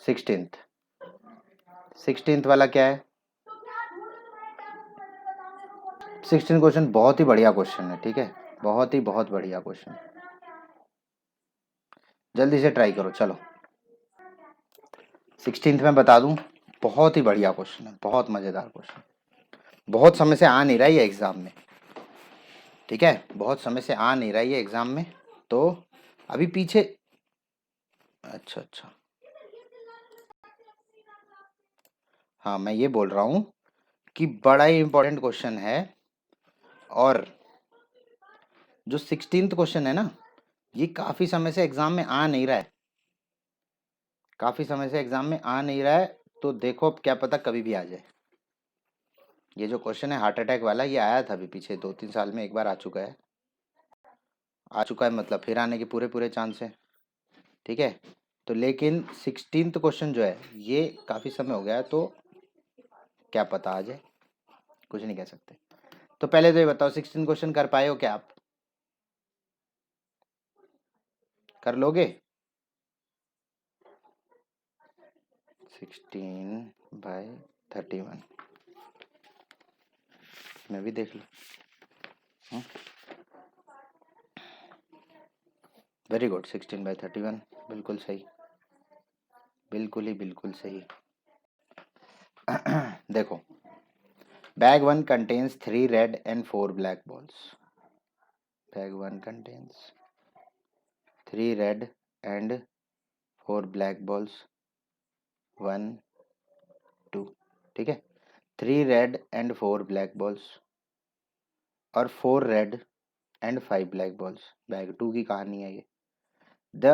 16th वाला क्या है? 16 क्वेश्चन बहुत ही बढ़िया क्वेश्चन है। ठीक है, बहुत बढ़िया क्वेश्चन। जल्दी से ट्राई करो। चलो 16th में बता दूं, बहुत ही बढ़िया क्वेश्चन है, बहुत मजेदार क्वेश्चन। बहुत समय से आ नहीं रहा है एग्जाम में। ठीक है, बहुत समय से आ नहीं रहा है एग्जाम में, तो अभी पीछे। अच्छा अच्छा, हाँ मैं ये बोल रहा हूँ कि बड़ा ही इंपॉर्टेंट क्वेश्चन है। और जो 16th क्वेश्चन है ना, ये काफी समय से एग्जाम में आ नहीं रहा है, काफी समय से एग्जाम में आ नहीं रहा है। तो देखो अब क्या पता कभी भी आ जाए। ये जो क्वेश्चन है हार्ट अटैक वाला, ये आया था अभी पीछे 2-3 साल में एक बार आ चुका है। आ चुका है मतलब फिर आने के पूरे पूरे चांस है। ठीक है, तो लेकिन 16th क्वेश्चन जो है ये काफी समय हो गया है, तो क्या पता आ जाए, कुछ नहीं कह सकते। तो पहले तो ये बताओ 16 क्वेश्चन कर पाए हो क्या आप? कर लोगे? 16/31 मैं भी देख लूँ। वेरी गुड, 16/31 बिल्कुल सही, बिल्कुल ही बिल्कुल सही। देखो, bag 1 contains 3 red and 4 black balls. Bag 1 contains 3 red and 4 black balls. 1 2, ठीक है, 3 रेड एंड 4 ब्लैक बॉल्स और 4 red and 5 black balls. Bag 2 की कहानी है ये। The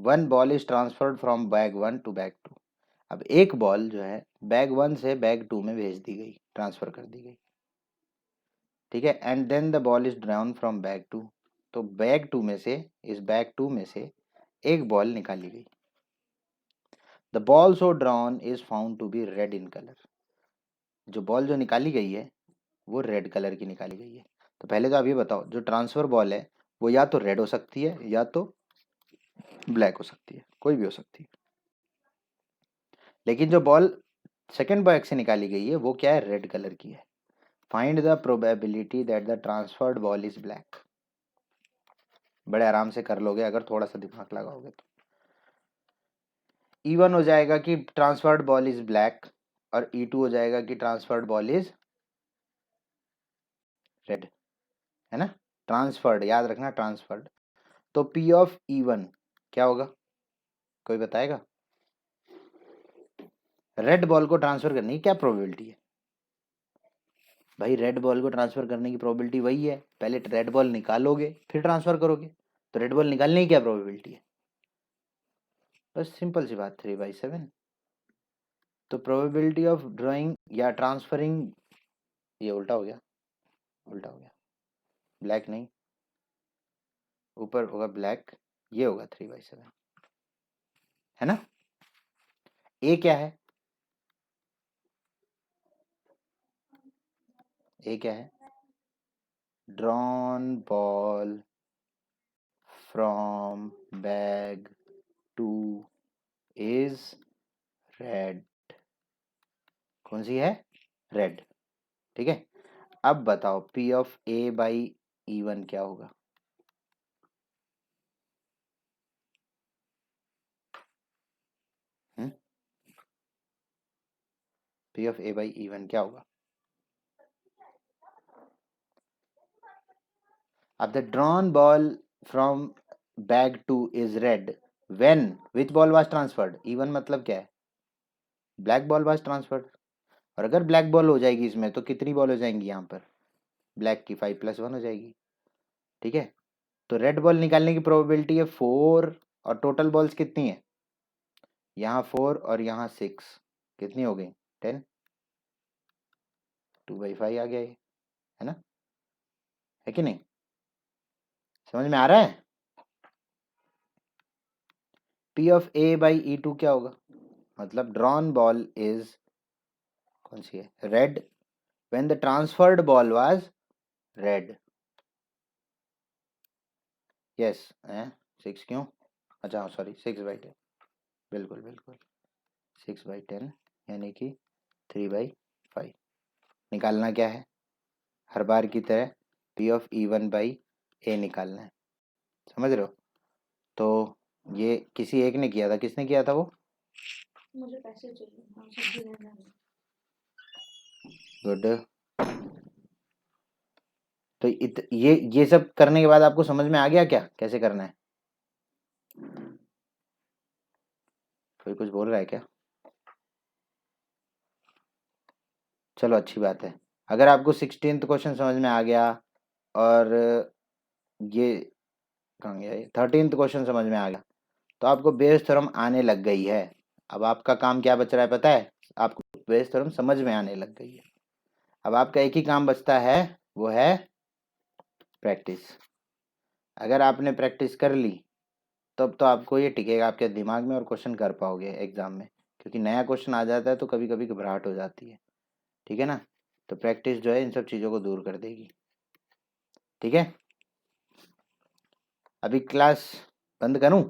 1 ball is transferred from bag 1 to bag 2। अब एक बॉल जो है बैग 1 से बैग 2 में भेज दी गई, ट्रांसफर कर दी गई। ठीक है, and then the ball is drawn from bag 2। तो बैग 2 में से, इस बैग 2 में से एक बॉल निकाली गई। The ball so drawn is found to be red in colour. जो बॉल जो निकाली गई है वो रेड कलर की निकाली गई है। तो पहले तो आप ये बताओ, जो ट्रांसफर बॉल है वो या तो रेड हो सकती है या तो ब्लैक हो सकती है, कोई भी हो सकती है। लेकिन जो बॉल सेकंड बॉक्स से निकाली गई है वो क्या है, रेड कलर की है। Find the probability that the transferred ball is black. बड़े आराम से कर लोगे अगर थोड़ा सा दिमाग लगाओगे तो। E1 हो जाएगा कि ट्रांसफर्ड बॉल इज ब्लैक, और E2 हो जाएगा कि ट्रांसफर्ड बॉल इज रेड, है ना। ट्रांसफर्ड याद रखना, ट्रांसफर्ड। तो P ऑफ E1 क्या होगा, कोई बताएगा। रेड बॉल को ट्रांसफर करने की क्या प्रोबेबिलिटी है भाई, रेड बॉल को ट्रांसफर करने की प्रोबेबिलिटी वही है, पहले रेड बॉल निकालोगे फिर ट्रांसफर करोगे, तो रेड बॉल निकालने की क्या प्रोबेबिलिटी है, बस सिंपल सी बात 3/7। तो प्रोबेबिलिटी ऑफ ड्राइंग या ट्रांसफरिंग, ये उल्टा हो गया, उल्टा हो गया, ब्लैक नहीं, ऊपर होगा ब्लैक, ये होगा 3/7, है ना। ए क्या है, ए क्या है, drawn ball from bag two is red, कौन सी है, रेड, ठीक है। अब बताओ P ऑफ A/E1 क्या होगा, P ऑफ A/E1 क्या होगा। अब the drawn ball from bag two is red when which ball was transferred, E1 मतलब क्या है, ब्लैक बॉल वाज ट्रांसफर्ड। और अगर ब्लैक बॉल हो जाएगी इसमें तो कितनी बॉल हो जाएंगी यहाँ पर, ब्लैक की 5+1 हो जाएगी, ठीक है। तो रेड बॉल निकालने की प्रोबेबिलिटी है 4, और टोटल बॉल्स कितनी है, यहाँ 4 और यहाँ 6, कितनी हो गई 10, 2/5 आ गया ये, है ना, है कि नहीं, समझ में आ रहा है। P ऑफ A/E2 क्या होगा, मतलब ड्रॉन बॉल इज कौन सी है, red when the transferred ball was red, yes, 6 क्यों, अच्छा सॉरी 6/10, बिल्कुल बिल्कुल 6/10 यानी कि 3/5। निकालना क्या है, हर बार की तरह P ऑफ E1/A निकालना है, समझ रहे हो। तो ये किसी एक ने किया था, किसने किया था वो, मुझे पैसे चाहिए, हाँ सब्जी लेना है। गुड। तो ये सब करने के बाद आपको समझ में आ गया क्या कैसे करना है, कोई कुछ बोल रहा है क्या, चलो अच्छी बात है। अगर आपको 16th क्वेश्चन समझ में आ गया, और ये कहाँ गया, ये 13th क्वेश्चन समझ में आ गया, तो आपको बेस थ्योरम आने लग गई है। अब आपका काम क्या बच रहा है पता है, आपको बेस थ्योरम समझ में आने लग गई है। अब आपका एक ही काम बचता है, वो है प्रैक्टिस। अगर आपने प्रैक्टिस कर ली तब तो आपको ये टिकेगा आपके दिमाग में और क्वेश्चन कर पाओगे एग्जाम में, क्योंकि नया क्वेश्चन आ जाता है तो कभी कभी घबराहट हो जाती है, ठीक है ना। तो प्रैक्टिस जो है इन सब चीज़ों को दूर कर देगी, ठीक है। अभी क्लास बंद करूं।